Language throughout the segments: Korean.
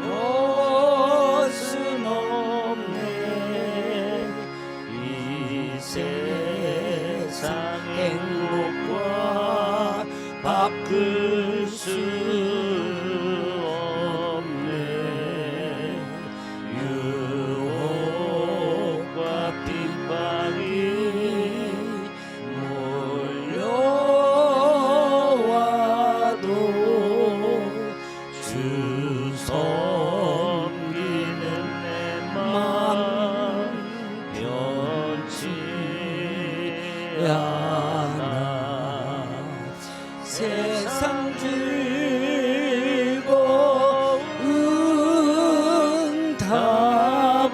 것은 없네. 이 세상 행복과 바꿀 수 없네. 유혹과 핍박이 몰려와도 주 섬기는 내 마음 변치 않아. 세상 즐거움 다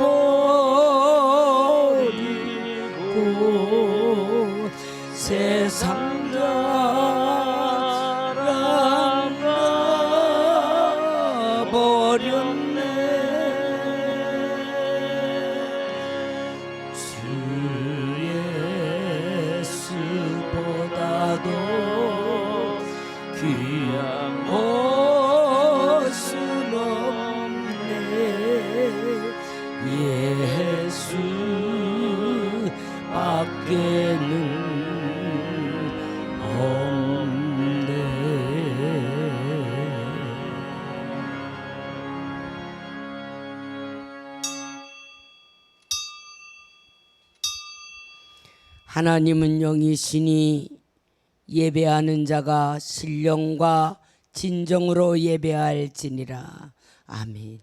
버리고 세상 자랑 버렸네. 주 예수보다도 귀한 것은 없네. 예수 밖에는 없네. 하나님은 영이시니 예배하는 자가 신령과 진정으로 예배할지니라. 아멘.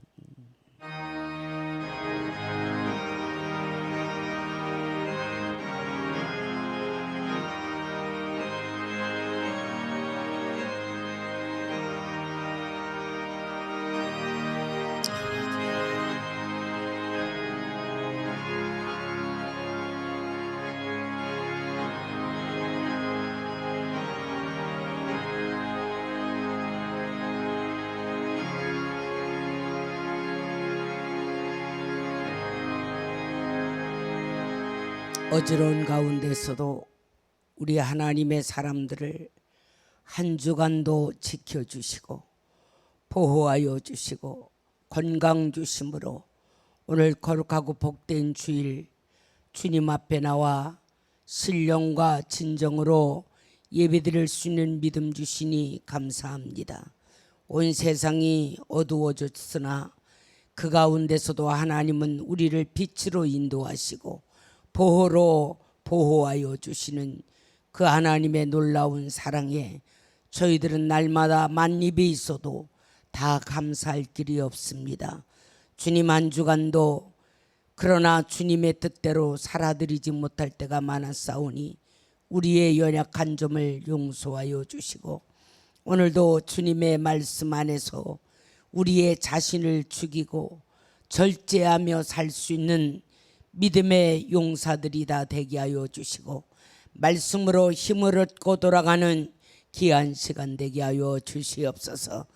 어지러운 가운데서도 우리 하나님의 사람들을 한 주간도 지켜주시고 보호하여 주시고 건강 주심으로 오늘 거룩하고 복된 주일 주님 앞에 나와 신령과 진정으로 예배드릴 수 있는 믿음 주시니 감사합니다. 온 세상이 어두워졌으나 그 가운데서도 하나님은 우리를 빛으로 인도하시고 보호로 보호하여 주시는 그 하나님의 놀라운 사랑에 저희들은 날마다 만입이 있어도 다 감사할 길이 없습니다. 주님 한 주간도 그러나 주님의 뜻대로 살아드리지 못할 때가 많았사오니 우리의 연약한 점을 용서하여 주시고 오늘도 주님의 말씀 안에서 우리의 자신을 죽이고 절제하며 살 수 있는 믿음의 용사들이 다 되게 하여 주시고 말씀으로 힘을 얻고 돌아가는 귀한 시간 되게 하여 주시옵소서.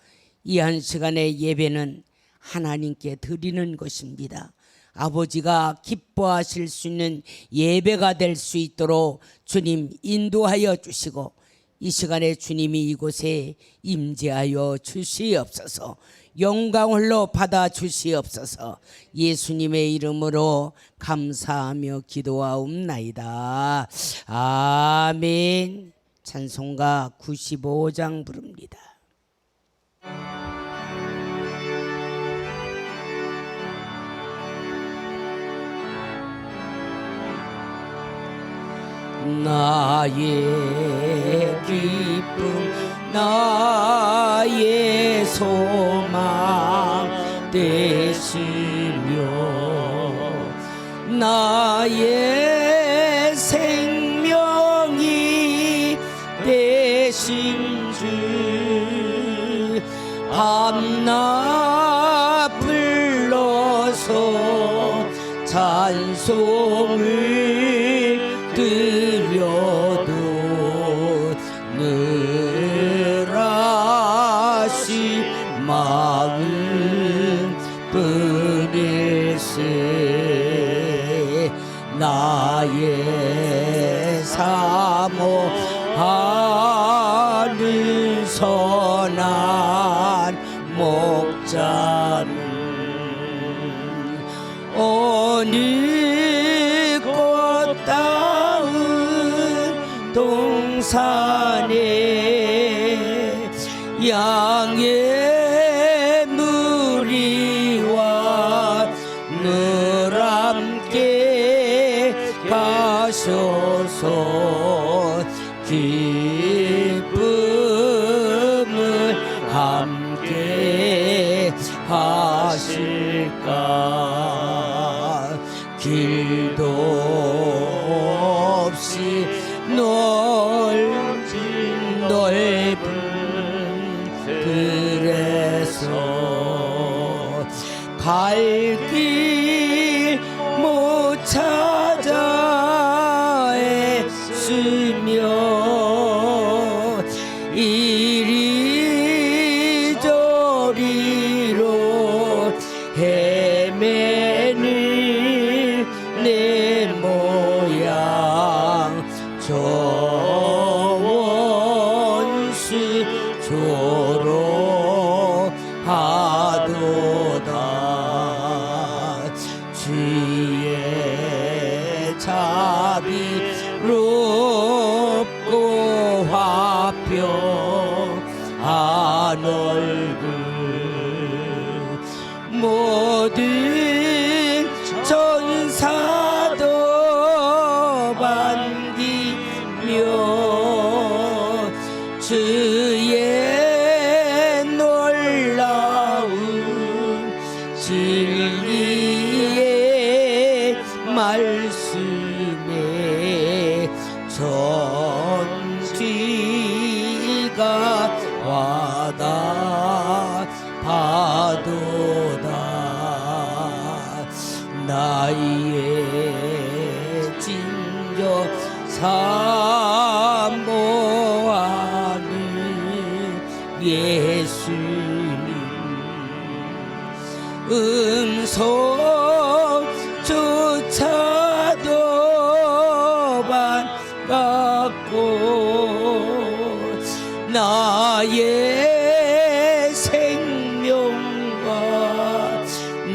이 한 시간의 예배는 하나님께 드리는 것입니다. 아버지가 기뻐하실 수 있는 예배가 될 수 있도록 주님 인도하여 주시고 이 시간에 주님이 이곳에 임재하여 주시옵소서. 영광홀로 받아 주시옵소서. 예수님의 이름으로 감사하며 기도하옵나이다. 아멘. 찬송가 95장 부릅니다. 나의 기쁨 나의 소망 되시며 나의 생명이 되신 주 밤낮 불러서 찬송을 드려도 늘 아시 마음 뿐일세. 나의 사모하는 선한 목자 어느 꽃다운 동산에 양의 무리와 늘 함께 가셔서 기쁨을 함께 하실까. 길도 없이 넓은 들에서 갈 길 못 찾아 애쓰며 이리저리로 헤매는 내 모양 저 원수 조롱하도다. 주의 자비롭고 화평한 얼굴 모든 전사도 반기며 주의 놀라운 진리의 말씀에 전지가 와닿아도다. 나의 진정 사모하는 예수님 음성조차도 반갑고 나의 생명과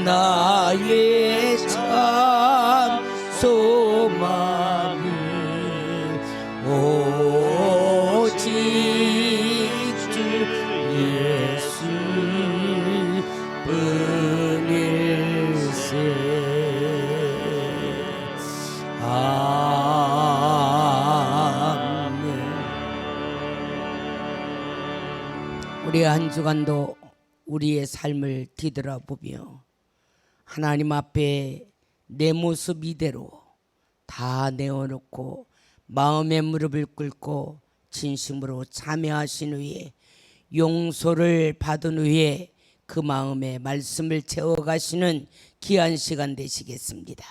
나의 참 소망은 오직 주 예수 뿐일세. 아멘. 우리 한 주간도 우리의 삶을 뒤돌아보며 하나님 앞에 내 모습 이대로 다 내어놓고 마음의 무릎을 꿇고 진심으로 참여하신 후에 용서를 받은 후에 그 마음에 말씀을 채워가시는 귀한 시간 되시겠습니다.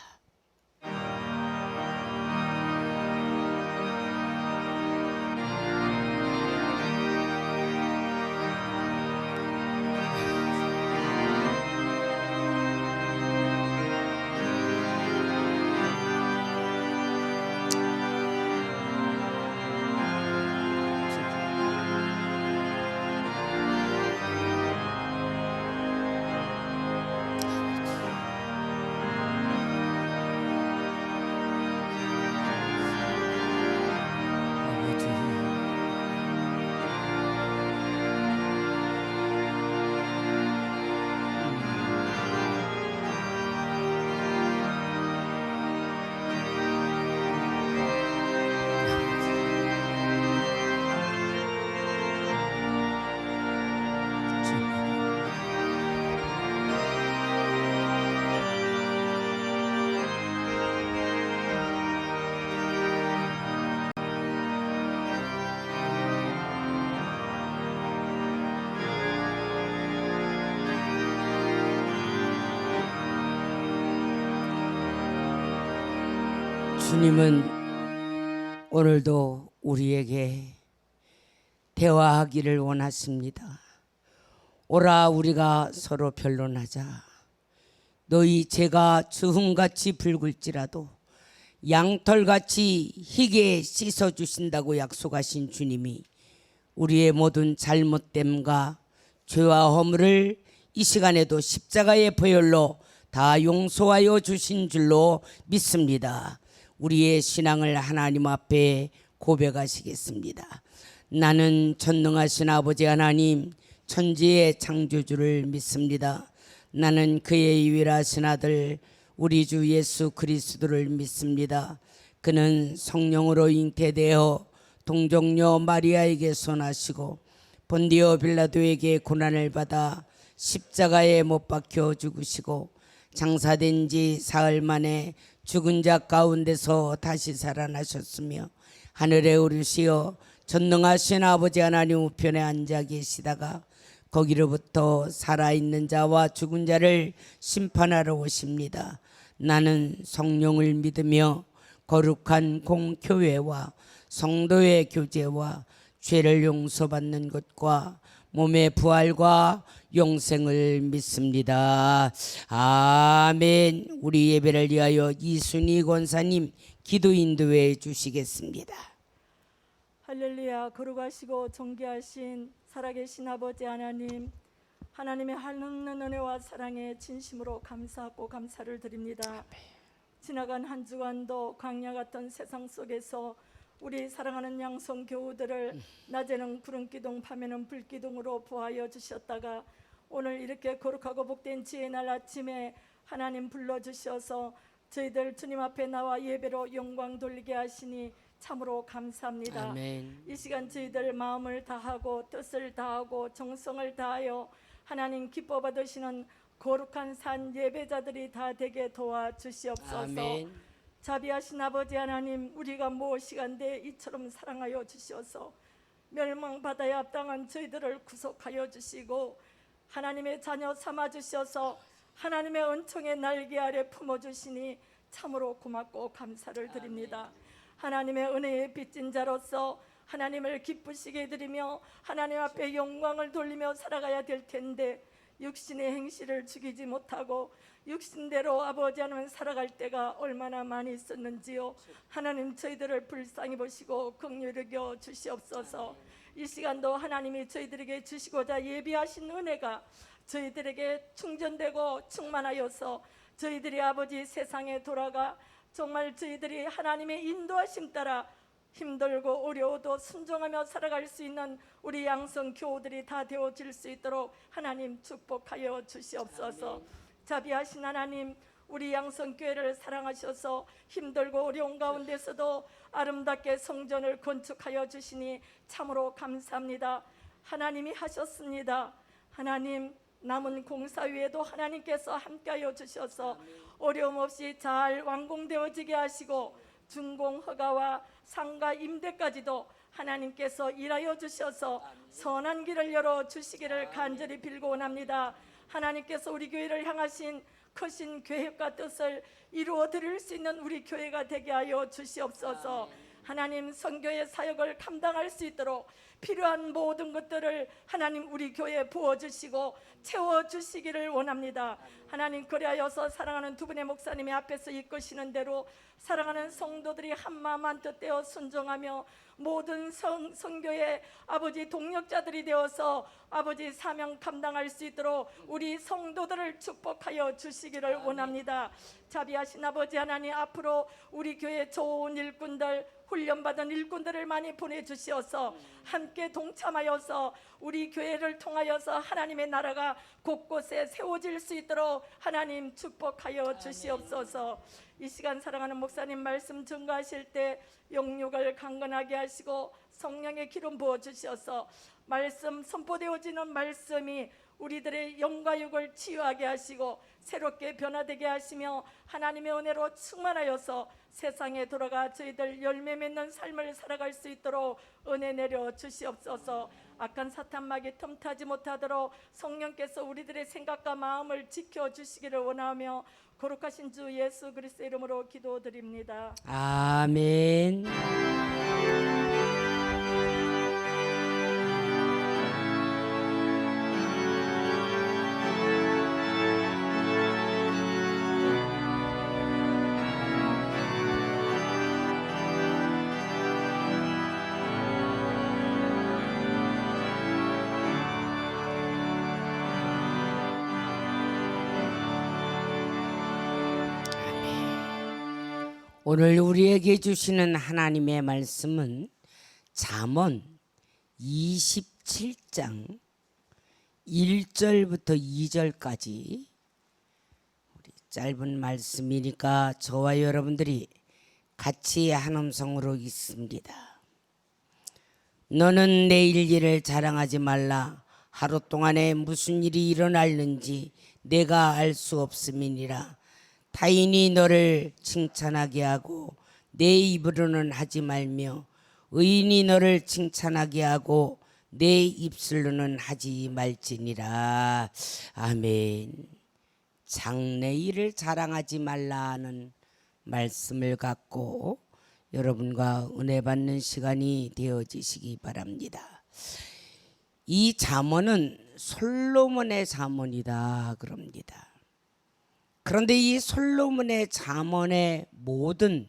주님은 오늘도 우리에게 대화하기를 원하십니다. 오라 우리가 서로 변론하자. 너희 죄가 주홍같이 붉을지라도 양털같이 희게 씻어주신다고 약속하신 주님이 우리의 모든 잘못됨과 죄와 허물을 이 시간에도 십자가의 보혈로 다 용서하여 주신 줄로 믿습니다. 우리의 신앙을 하나님 앞에 고백하시겠습니다. 나는 전능하신 아버지 하나님 천지의 창조주를 믿습니다. 나는 그의 유일하신 아들 우리 주 예수 그리스도를 믿습니다. 그는 성령으로 잉태되어 동정녀 마리아에게 나시고 본디오 빌라도에게 고난을 받아 십자가에 못 박혀 죽으시고 장사된 지 사흘 만에 죽은 자 가운데서 다시 살아나셨으며 하늘에 오르시어 전능하신 아버지 하나님 우편에 앉아 계시다가 거기로부터 살아있는 자와 죽은 자를 심판하러 오십니다. 나는 성령을 믿으며 거룩한 공교회와 성도의 교제와 죄를 용서받는 것과 몸의 부활과 영생을 믿습니다. 아멘. 우리 예배를 위하여 이순희 권사님 기도 인도해 주시겠습니다. 할렐루야. 거룩하시고 존귀하신 살아계신 아버지 하나님, 하나님의 한없는 은혜와 사랑에 진심으로 감사하고 감사를 드립니다. 지나간 한 주간도 광야 같은 세상 속에서 우리 사랑하는 양성 교우들을 낮에는 구름기둥 밤에는 불기둥으로 보하여 주셨다가 오늘 이렇게 거룩하고 복된 지혜 날 아침에 하나님 불러주셔서 저희들 주님 앞에 나와 예배로 영광 돌리게 하시니 참으로 감사합니다. 아멘. 이 시간 저희들 마음을 다하고 뜻을 다하고 정성을 다하여 하나님 기뻐 받으시는 거룩한 산 예배자들이 다 되게 도와주시옵소서. 아멘. 자비하신 아버지 하나님, 우리가 무엇이간데 이처럼 사랑하여 주셔서 멸망받아야 합당한 저희들을 구속하여 주시고 하나님의 자녀 삼아 주셔서 하나님의 은총의 날개 아래 품어주시니 참으로 고맙고 감사를 드립니다. 하나님의 은혜에 빚진 자로서 하나님을 기쁘시게 해드리며 하나님 앞에 영광을 돌리며 살아가야 될 텐데 육신의 행실을 죽이지 못하고 육신대로 아버지 하나님 살아갈 때가 얼마나 많이 있었는지요. 하나님 저희들을 불쌍히 보시고 긍휼히 여겨 주시옵소서. 이 시간도 하나님이 저희들에게 주시고자 예비하신 은혜가 저희들에게 충전되고 충만하여서 저희들이 아버지 세상에 돌아가 정말 저희들이 하나님의 인도하심 따라 힘들고 어려워도 순종하며 살아갈 수 있는 우리 양성 교우들이 다 되어질 수 있도록 하나님 축복하여 주시옵소서. 자비하신 하나님, 우리 양성교회를 사랑하셔서 힘들고 어려운 가운데서도 아름답게 성전을 건축하여 주시니 참으로 감사합니다. 하나님이 하셨습니다. 하나님, 남은 공사 위에도 하나님께서 함께하여 주셔서 어려움 없이 잘 완공되어지게 하시고 준공 허가와 상가 임대까지도 하나님께서 일하여 주셔서 선한 길을 열어 주시기를 간절히 빌고 원합니다. 하나님께서 우리 교회를 향하신 크신 계획과 뜻을 이루어 드릴 수 있는 우리 교회가 되게 하여 주시옵소서. 하나님 선교의 사역을 감당할 수 있도록 필요한 모든 것들을 하나님 우리 교회에 부어주시고 채워주시기를 원합니다. 하나님 그리하여서 사랑하는 두 분의 목사님이 앞에서 이끄시는 대로 사랑하는 성도들이 한마음 한뜻 되어 순종하며 모든 선교의 아버지 동력자들이 되어서 아버지 사명 감당할 수 있도록 우리 성도들을 축복하여 주시기를 원합니다. 자비하신 아버지 하나님, 앞으로 우리 교회 좋은 일꾼들, 훈련받은 일꾼들을 많이 보내주시어서 함께 동참하여서 우리 교회를 통하여서 하나님의 나라가 곳곳에 세워질 수 있도록 하나님 축복하여 주시옵소서. 이 시간 사랑하는 목사님 말씀 증거하실 때 영육을 강건하게 하시고 성령의 기름 부어주셔서 말씀 선포되어지는 말씀이 우리들의 영과 육을 치유하게 하시고 새롭게 변화되게 하시며 하나님의 은혜로 충만하여서 세상에 돌아가 저희들 열매 맺는 삶을 살아갈 수 있도록 은혜 내려 주시옵소서. 악한 사탄막이 틈타지 못하도록 성령께서 우리들의 생각과 마음을 지켜주시기를 원하며 거룩하신 주 예수 그리스도 이름으로 기도드립니다. 아멘. 오늘 우리에게 주시는 하나님의 말씀은 잠언 27장 1절부터 2절까지 우리 짧은 말씀이니까 저와 여러분들이 같이 한 음성으로 읽습니다. 너는 내일 일을 자랑하지 말라. 하루 동안에 무슨 일이 일어날는지 내가 알 수 없음이니라. 타인이 너를 칭찬하게 하고 내 입으로는 하지 말며 의인이 너를 칭찬하게 하고 내 입술로는 하지 말지니라. 아멘. 장래일을 자랑하지 말라는 말씀을 갖고 여러분과 은혜 받는 시간이 되어지시기 바랍니다. 이 잠언은 솔로몬의 잠언이다 그럽니다. 그런데 이 솔로몬의 잠언의 모든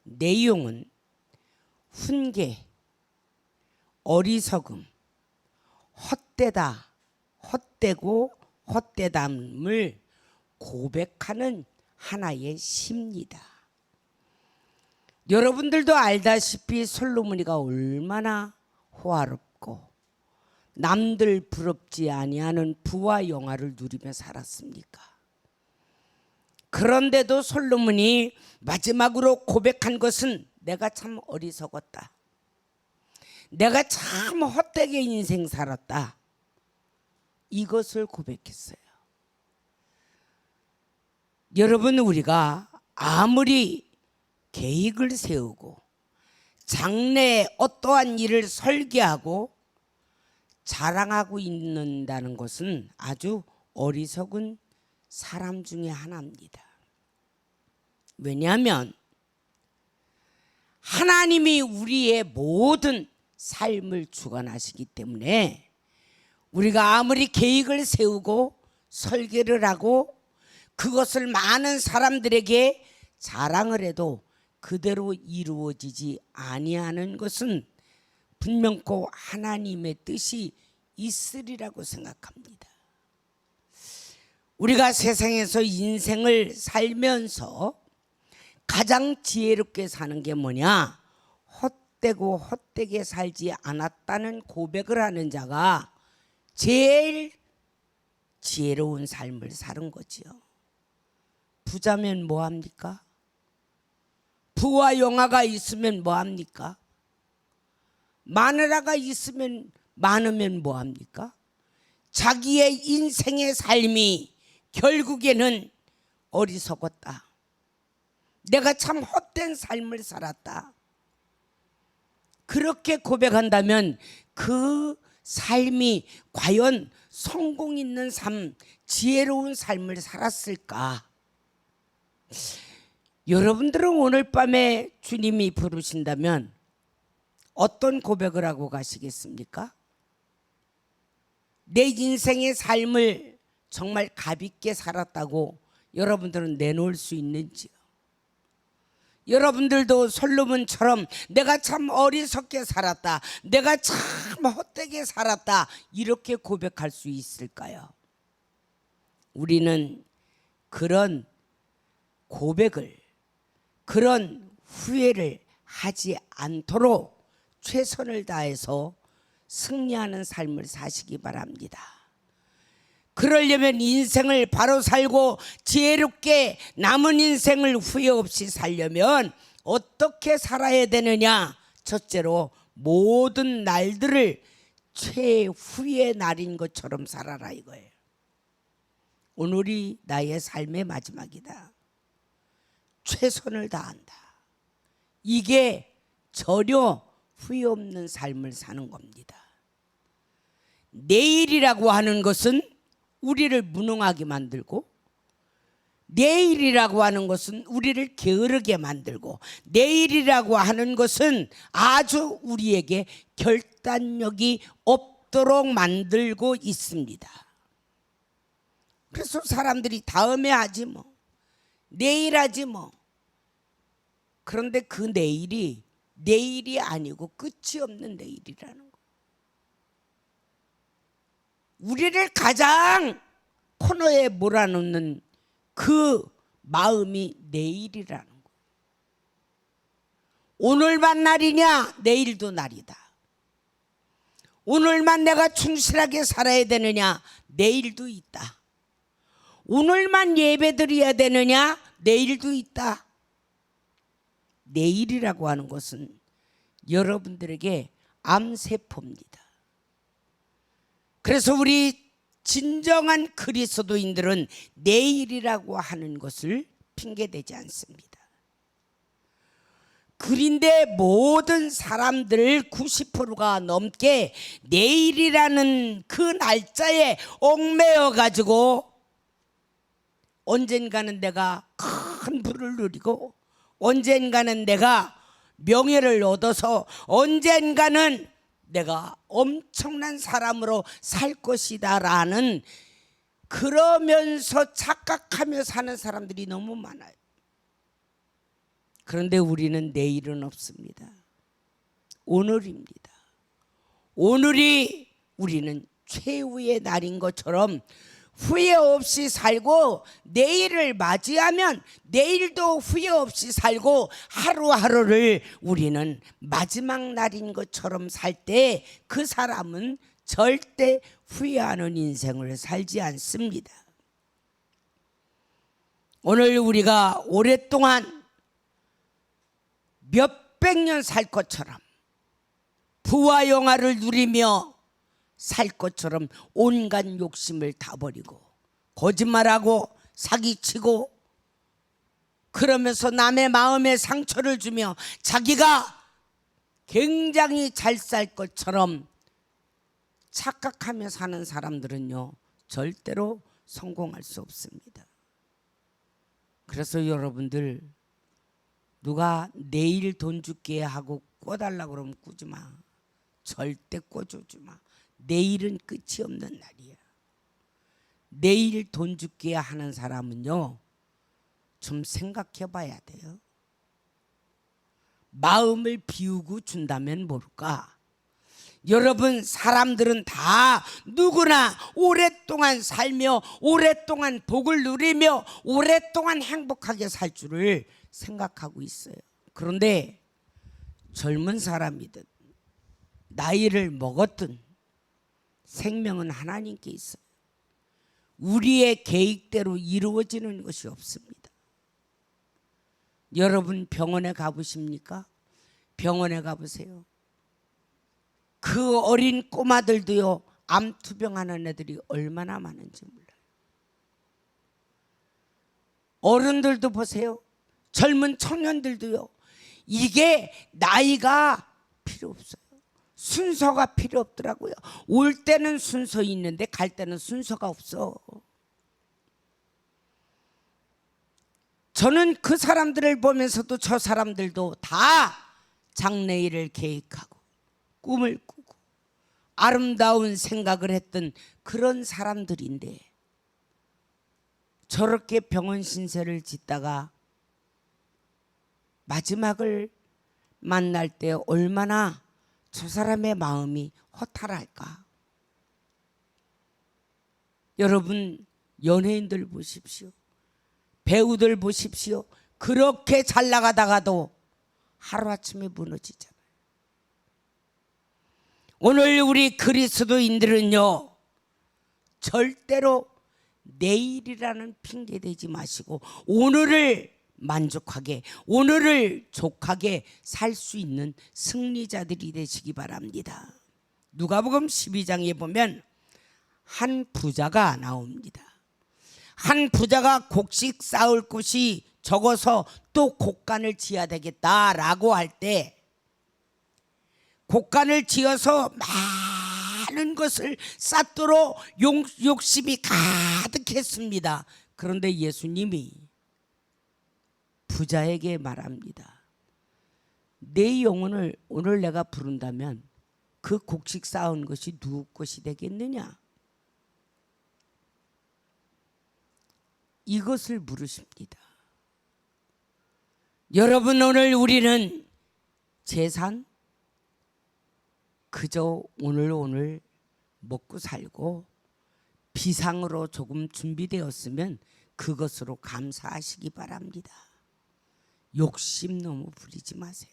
내용은 훈계, 어리석음, 헛되다, 헛되고 헛되담을 고백하는 하나의 시입니다. 여러분들도 알다시피 솔로몬이가 얼마나 호화롭고 남들 부럽지 아니하는 부와 영화를 누리며 살았습니까? 그런데도 솔로몬이 마지막으로 고백한 것은 내가 참 어리석었다. 내가 참 헛되게 인생 살았다. 이것을 고백했어요. 여러분, 우리가 아무리 계획을 세우고 장래에 어떠한 일을 설계하고 자랑하고 있는다는 것은 아주 어리석은 사람 중에 하나입니다. 왜냐하면 하나님이 우리의 모든 삶을 주관하시기 때문에 우리가 아무리 계획을 세우고 설계를 하고 그것을 많은 사람들에게 자랑을 해도 그대로 이루어지지 아니하는 것은 분명코 하나님의 뜻이 있으리라고 생각합니다. 우리가 세상에서 인생을 살면서 가장 지혜롭게 사는 게 뭐냐? 헛되고 헛되게 살지 않았다는 고백을 하는 자가 제일 지혜로운 삶을 사는 거지요. 부자면 뭐합니까? 부와 영화가 있으면 뭐합니까? 마누라가 있으면 많으면 뭐합니까? 자기의 인생의 삶이 결국에는 어리석었다. 내가 참 헛된 삶을 살았다. 그렇게 고백한다면 그 삶이 과연 성공 있는 삶, 지혜로운 삶을 살았을까? 여러분들은 오늘 밤에 주님이 부르신다면 어떤 고백을 하고 가시겠습니까? 내 인생의 삶을 정말 가볍게 살았다고 여러분들은 내놓을 수 있는지요? 여러분들도 솔로몬처럼 내가 참 어리석게 살았다, 내가 참 헛되게 살았다, 이렇게 고백할 수 있을까요? 우리는 그런 고백을, 그런 후회를 하지 않도록 최선을 다해서 승리하는 삶을 사시기 바랍니다. 그러려면 인생을 바로 살고 지혜롭게 남은 인생을 후회 없이 살려면 어떻게 살아야 되느냐? 첫째로 모든 날들을 최후의 날인 것처럼 살아라 이거예요. 오늘이 나의 삶의 마지막이다. 최선을 다한다. 이게 전혀 후회 없는 삶을 사는 겁니다. 내일이라고 하는 것은 우리를 무능하게 만들고, 내일이라고 하는 것은 우리를 게으르게 만들고, 내일이라고 하는 것은 아주 우리에게 결단력이 없도록 만들고 있습니다. 그래서 사람들이 다음에 하지 뭐, 내일 하지 뭐. 그런데 그 내일이 내일이 아니고 끝이 없는 내일이라는 거. 우리를 가장 코너에 몰아넣는 그 마음이 내일이라는 거. 오늘만 날이냐? 내일도 날이다. 오늘만 내가 충실하게 살아야 되느냐? 내일도 있다. 오늘만 예배드려야 되느냐? 내일도 있다. 내일이라고 하는 것은 여러분들에게 암세포입니다. 그래서 우리 진정한 그리스도인들은 내일이라고 하는 것을 핑계대지 않습니다. 그런데 모든 사람들 90%가 넘게 내일이라는 그 날짜에 얽매여 가지고 언젠가는 내가 큰 부를 누리고 언젠가는 내가 명예를 얻어서 언젠가는 내가 엄청난 사람으로 살 것이다 라는 그러면서 착각하며 사는 사람들이 너무 많아요. 그런데 우리는 내일은 없습니다. 오늘입니다. 오늘이 우리는 최후의 날인 것처럼 후회 없이 살고 내일을 맞이하면 내일도 후회 없이 살고 하루하루를 우리는 마지막 날인 것처럼 살 때 그 사람은 절대 후회하는 인생을 살지 않습니다. 오늘 우리가 오랫동안 몇백 년 살 것처럼 부와 영화를 누리며 살 것처럼 온갖 욕심을 다 버리고 거짓말하고 사기치고 그러면서 남의 마음에 상처를 주며 자기가 굉장히 잘 살 것처럼 착각하며 사는 사람들은요 절대로 성공할 수 없습니다. 그래서 여러분들 누가 내일 돈 줄게 하고 꿔달라고 그러면 꾸지 마. 절대 꿔주지 마. 내일은 끝이 없는 날이야. 내일 돈 줄게 하는 사람은요 좀 생각해 봐야 돼요. 마음을 비우고 준다면 뭘까? 여러분 사람들은 다 누구나 오랫동안 살며 오랫동안 복을 누리며 오랫동안 행복하게 살 줄을 생각하고 있어요. 그런데 젊은 사람이든 나이를 먹었든 생명은 하나님께 있어요. 우리의 계획대로 이루어지는 것이 없습니다. 여러분 병원에 가보십니까? 병원에 가보세요. 그 어린 꼬마들도요 암투병하는 애들이 얼마나 많은지 몰라요. 어른들도 보세요. 젊은 청년들도요. 이게 나이가 필요 없어요. 순서가 필요 없더라고요. 올 때는 순서 있는데 갈 때는 순서가 없어. 저는 그 사람들을 보면서도 저 사람들도 다 장래일을 계획하고 꿈을 꾸고 아름다운 생각을 했던 그런 사람들인데 저렇게 병원 신세를 짓다가 마지막을 만날 때 얼마나 저 사람의 마음이 허탈할까. 여러분 연예인들 보십시오. 배우들 보십시오. 그렇게 잘 나가다가도 하루아침에 무너지잖아요. 오늘 우리 그리스도인들은요 절대로 내일이라는 핑계 대지 마시고 오늘을 만족하게 오늘을 족하게 살 수 있는 승리자들이 되시기 바랍니다. 누가복음 12장에 보면 한 부자가 나옵니다. 한 부자가 곡식 쌓을 곳이 적어서 또 곡간을 지어야 되겠다라고 할 때 곡간을 지어서 많은 것을 쌓도록 욕심이 가득했습니다. 그런데 예수님이 부자에게 말합니다. 내 영혼을 오늘 내가 부른다면 그 곡식 쌓은 것이 누구 것이 되겠느냐? 이것을 물으십니다. 여러분 오늘 우리는 재산 그저 오늘 먹고 살고 비상으로 조금 준비되었으면 그것으로 감사하시기 바랍니다. 욕심 너무 부리지 마세요.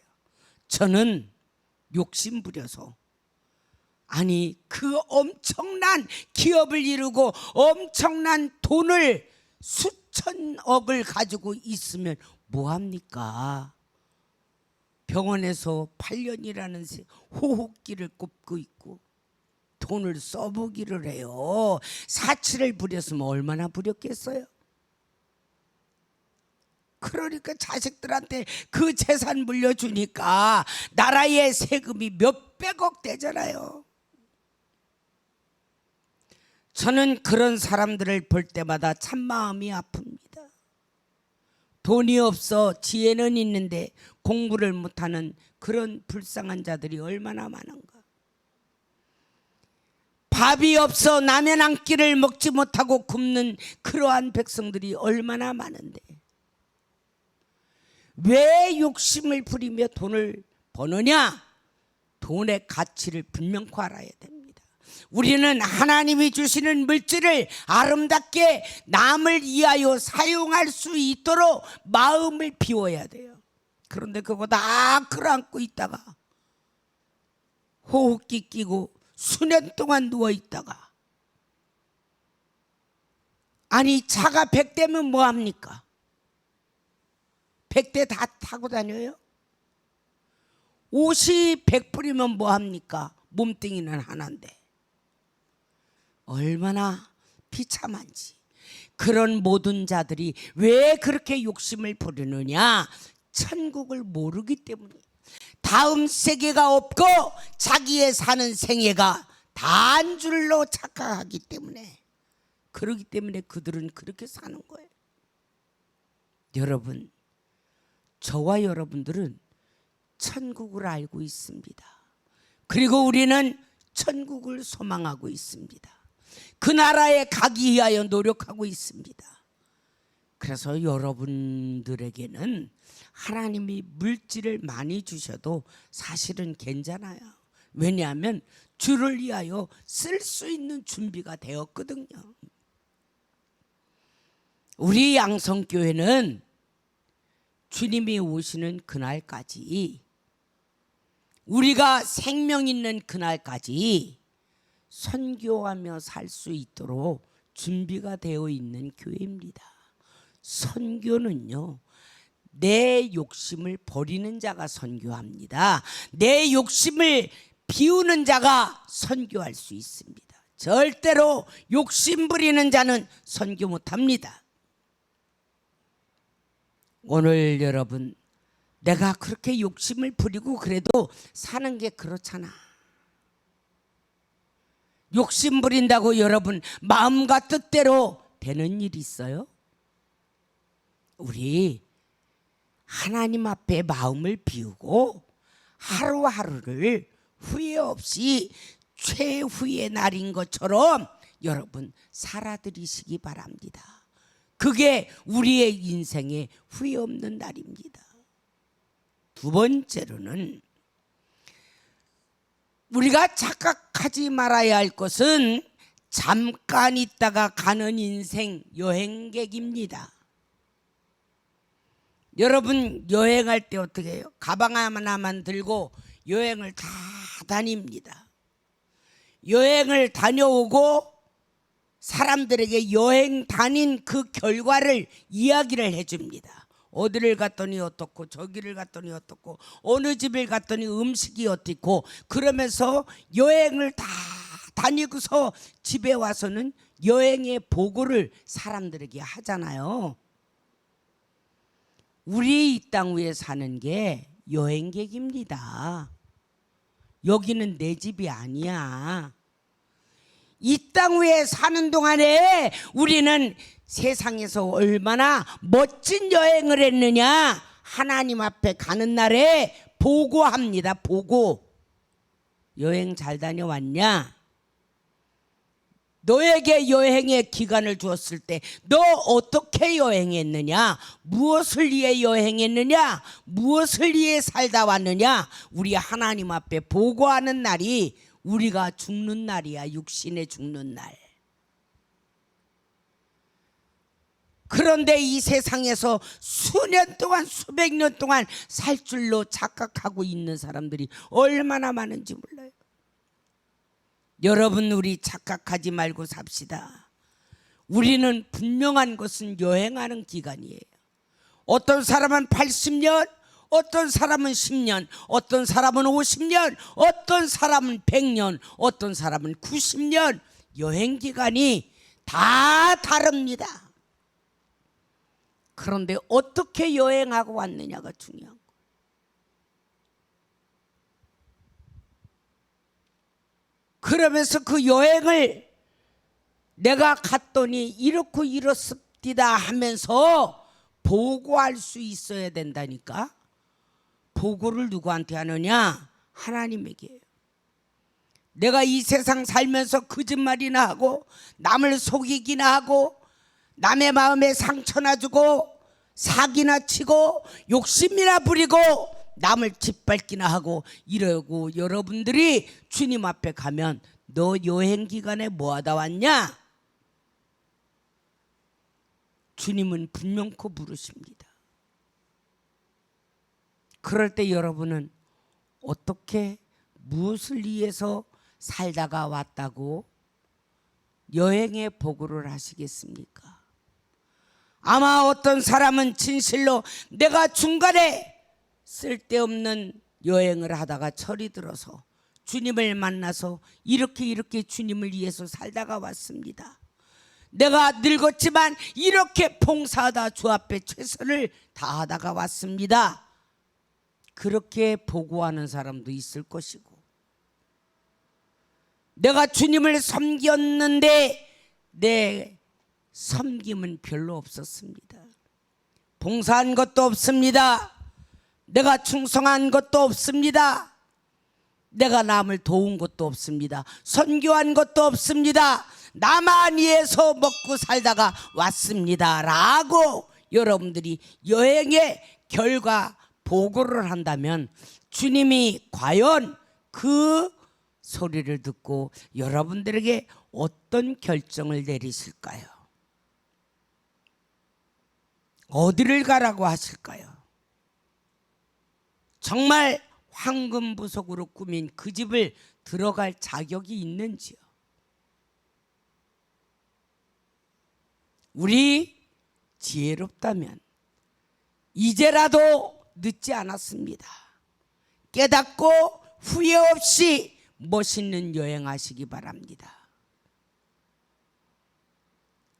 저는 욕심 부려서 아니 그 엄청난 기업을 이루고 엄청난 돈을 수천억을 가지고 있으면 뭐합니까? 병원에서 8년이라는 호흡기를 꼽고 있고 돈을 써보기를 해요. 사치를 부렸으면 얼마나 부렸겠어요? 그러니까 자식들한테 그 재산 물려주니까 나라의 세금이 몇백억 되잖아요. 저는 그런 사람들을 볼 때마다 참 마음이 아픕니다. 돈이 없어 지혜는 있는데 공부를 못하는 그런 불쌍한 자들이 얼마나 많은가. 밥이 없어 라면 한 끼를 먹지 못하고 굶는 그러한 백성들이 얼마나 많은데 왜 욕심을 부리며 돈을 버느냐? 돈의 가치를 분명히 알아야 됩니다. 우리는 하나님이 주시는 물질을 아름답게 남을 위하여 사용할 수 있도록 마음을 비워야 돼요. 그런데 그거 다 끌어안고 있다가 호흡기 끼고 수년 동안 누워있다가 아니 차가 100대면 뭐합니까? 100대 다 타고 다녀요? 옷이 100불이면 뭐합니까? 몸뚱이는 하나인데 얼마나 비참한지. 그런 모든 자들이 왜 그렇게 욕심을 부리느냐? 천국을 모르기 때문이에요. 다음 세계가 없고 자기의 사는 생애가 단 줄로 착각하기 때문에 그러기 때문에 그들은 그렇게 사는 거예요. 여러분, 저와 여러분들은 천국을 알고 있습니다. 그리고 우리는 천국을 소망하고 있습니다. 그 나라에 가기 위하여 노력하고 있습니다. 그래서 여러분들에게는 하나님이 물질을 많이 주셔도 사실은 괜찮아요. 왜냐하면 주를 위하여 쓸 수 있는 준비가 되었거든요. 우리 양성교회는 주님이 오시는 그날까지, 우리가 생명 있는 그날까지 선교하며 살 수 있도록 준비가 되어 있는 교회입니다. 선교는요, 내 욕심을 버리는 자가 선교합니다. 내 욕심을 비우는 자가 선교할 수 있습니다. 절대로 욕심 부리는 자는 선교 못합니다. 오늘 여러분, 내가 그렇게 욕심을 부리고 그래도 사는 게 그렇잖아. 욕심 부린다고 여러분 마음과 뜻대로 되는 일이 있어요? 우리 하나님 앞에 마음을 비우고 하루하루를 후회 없이 최후의 날인 것처럼 여러분 살아드리시기 바랍니다. 그게 우리의 인생의 후회 없는 날입니다. 두 번째로는 우리가 착각하지 말아야 할 것은 잠깐 있다가 가는 인생 여행객입니다. 여러분 여행할 때 어떻게 해요? 가방 하나만 들고 여행을 다 다닙니다. 여행을 다녀오고 사람들에게 여행 다닌 그 결과를 이야기를 해줍니다. 어디를 갔더니 어떻고 저기를 갔더니 어떻고 어느 집을 갔더니 음식이 어떻고 그러면서 여행을 다 다니고서 집에 와서는 여행의 보고를 사람들에게 하잖아요. 우리 이 땅 위에 사는 게 여행객입니다. 여기는 내 집이 아니야. 이 땅 위에 사는 동안에 우리는 세상에서 얼마나 멋진 여행을 했느냐 하나님 앞에 가는 날에 보고합니다. 보고. 여행 잘 다녀왔냐? 너에게 여행의 기간을 주었을 때 너 어떻게 여행했느냐? 무엇을 위해 여행했느냐? 무엇을 위해 살다 왔느냐? 우리 하나님 앞에 보고하는 날이 우리가 죽는 날이야. 육신에 죽는 날. 그런데 이 세상에서 수년 동안 수백 년 동안 살 줄로 착각하고 있는 사람들이 얼마나 많은지 몰라요. 여러분, 우리 착각하지 말고 삽시다. 우리는 분명한 것은 여행하는 기간이에요. 어떤 사람은 80년, 어떤 사람은 10년, 어떤 사람은 50년, 어떤 사람은 100년, 어떤 사람은 90년. 여행 기간이 다 다릅니다. 그런데 어떻게 여행하고 왔느냐가 중요한 거예요. 그러면서 그 여행을 내가 갔더니 이렇고 이렇습니다 하면서 보고할 수 있어야 된다니까. 보고를 누구한테 하느냐? 하나님에게요. 내가 이 세상 살면서 거짓말이나 하고 남을 속이기나 하고 남의 마음에 상처나 주고 사기나 치고 욕심이나 부리고 남을 짓밟기나 하고 이러고 여러분들이 주님 앞에 가면 너 여행 기간에 뭐 하다 왔냐? 주님은 분명코 물으십니다. 그럴 때 여러분은 어떻게 무엇을 위해서 살다가 왔다고 여행의 보고를 하시겠습니까? 아마 어떤 사람은 진실로 내가 중간에 쓸데없는 여행을 하다가 철이 들어서 주님을 만나서 이렇게 주님을 위해서 살다가 왔습니다. 내가 늙었지만 이렇게 봉사하다 주 앞에 최선을 다하다가 왔습니다. 그렇게 보고하는 사람도 있을 것이고, 내가 주님을 섬겼는데 내 섬김은 별로 없었습니다. 봉사한 것도 없습니다. 내가 충성한 것도 없습니다. 내가 남을 도운 것도 없습니다. 선교한 것도 없습니다. 나만 위해서 먹고 살다가 왔습니다 라고 여러분들이 여행의 결과 보고를 한다면 주님이 과연 그 소리를 듣고 여러분들에게 어떤 결정을 내리실까요? 어디를 가라고 하실까요? 정말 황금부석으로 꾸민 그 집을 들어갈 자격이 있는지요? 우리 지혜롭다면 이제라도 늦지 않았습니다. 깨닫고 후회 없이 멋있는 여행하시기 바랍니다.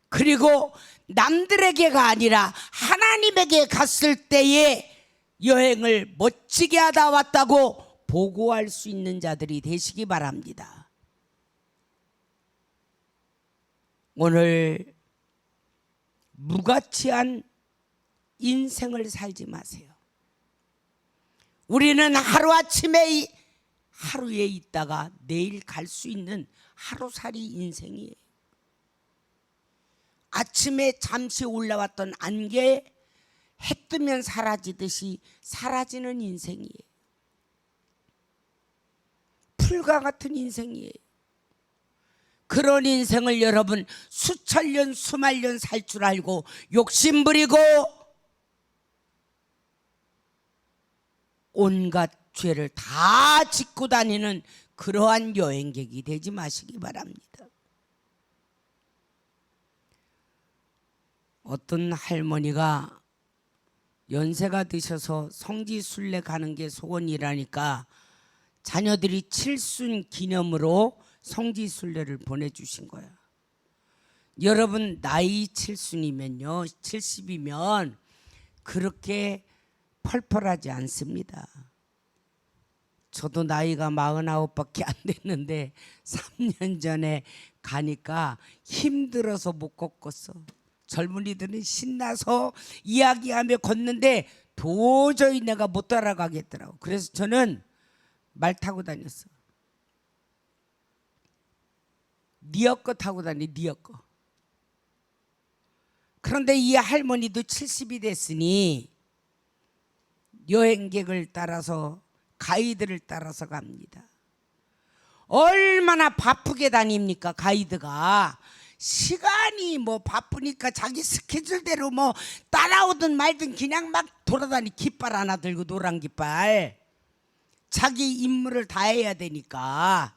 그리고 남들에게가 아니라 하나님에게 갔을 때에 여행을 멋지게 하다 왔다고 보고할 수 있는 자들이 되시기 바랍니다. 오늘 무가치한 인생을 살지 마세요. 우리는 하루아침에 하루에 있다가 내일 갈 수 있는 하루살이 인생이에요. 아침에 잠시 올라왔던 안개 해 뜨면 사라지듯이 사라지는 인생이에요. 풀과 같은 인생이에요. 그런 인생을 여러분 수천 년 수만 년 살 줄 알고 욕심부리고 온갖 죄를 다 짓고 다니는 그러한 여행객이 되지 마시기 바랍니다. 어떤 할머니가 연세가 드셔서 성지순례 가는 게 소원이라니까 자녀들이 칠순 기념으로 성지순례를 보내주신 거야. 여러분 나이 칠순이면요, 70이면 그렇게 펄펄하지 않습니다. 저도 나이가 49밖에 안 됐는데 3년 전에 가니까 힘들어서 못 걷겠어. 젊은이들은 신나서 이야기하며 걷는데 도저히 내가 못 따라가겠더라고. 그래서 저는 말 타고 다녔어. 니어꺼 타고 다니, 니어꺼. 그런데 이 할머니도 70이 됐으니 여행객을 따라서 가이드를 따라서 갑니다. 얼마나 바쁘게 다닙니까? 가이드가 시간이 뭐 바쁘니까 자기 스케줄대로 뭐 따라오든 말든 그냥 막 돌아다니 깃발 하나 들고 노란 깃발 자기 임무를 다 해야 되니까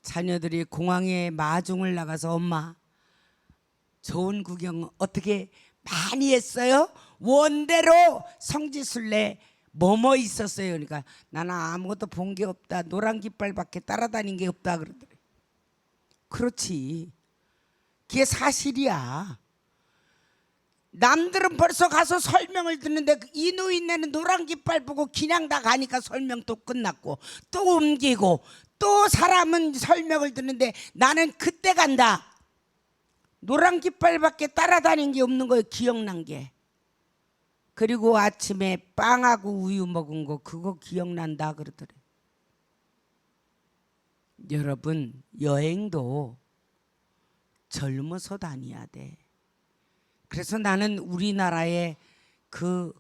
자녀들이 공항에 마중을 나가서 엄마 좋은 구경 어떻게 많이 했어요? 원대로 성지순례 뭐뭐 있었어요. 그러니까 나는 아무것도 본 게 없다. 노란 깃발밖에 따라다닌 게 없다 그러더래. 그렇지. 그게 사실이야. 남들은 벌써 가서 설명을 듣는데 이 노인네는 노란 깃발 보고 그냥 다 가니까 설명 또 끝났고 또 옮기고 또 사람은 설명을 듣는데 나는 그때 간다. 노란 깃발밖에 따라다닌 게 없는 거예요. 기억난 게. 그리고 아침에 빵하고 우유 먹은 거 그거 기억난다 그러더래. 여러분 여행도 젊어서 다녀야 돼. 그래서 나는 우리나라의 그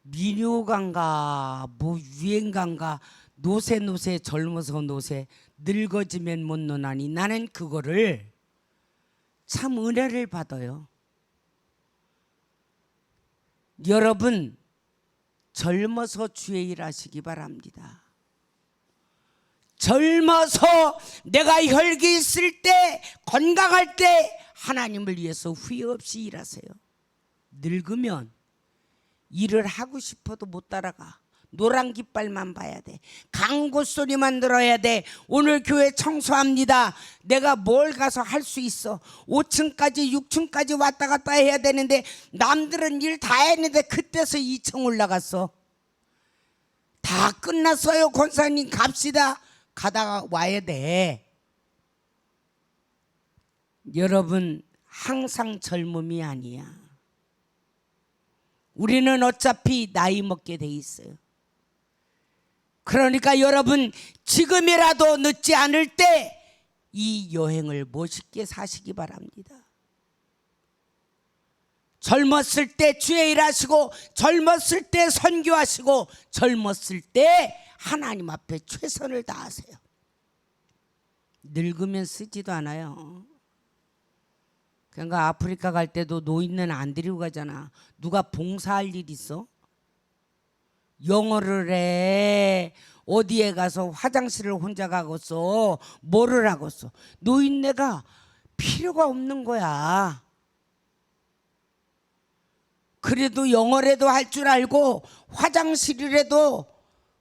민요가인가 뭐 유행가인가 노세 젊어서 노세 늙어지면 못 노나니 나는 그거를 참 은혜를 받아요. 여러분 젊어서 주의 일 하시기 바랍니다. 젊어서 내가 혈기 있을 때 건강할 때 하나님을 위해서 후회 없이 일하세요. 늙으면 일을 하고 싶어도 못 따라가. 노란 깃발만 봐야 돼. 강구 소리만 들어야 돼. 오늘 교회 청소합니다. 내가 뭘 가서 할 수 있어. 5층까지 6층까지 왔다 갔다 해야 되는데 남들은 일 다 했는데 그때서 2층 올라갔어. 다 끝났어요. 권사님 갑시다. 가다가 와야 돼. 여러분 항상 젊음이 아니야. 우리는 어차피 나이 먹게 돼 있어요. 그러니까 여러분 지금이라도 늦지 않을 때 이 여행을 멋있게 사시기 바랍니다. 젊었을 때 주의 일 하시고 젊었을 때 선교하시고 젊었을 때 하나님 앞에 최선을 다하세요. 늙으면 쓰지도 않아요. 그러니까 아프리카 갈 때도 노인네는 안 데리고 가잖아. 누가 봉사할 일 있어? 영어를 해. 어디에 가서 화장실을 혼자 가겠어. 뭐를 하겠어. 노인네가 필요가 없는 거야. 그래도 영어라도 할 줄 알고 화장실이라도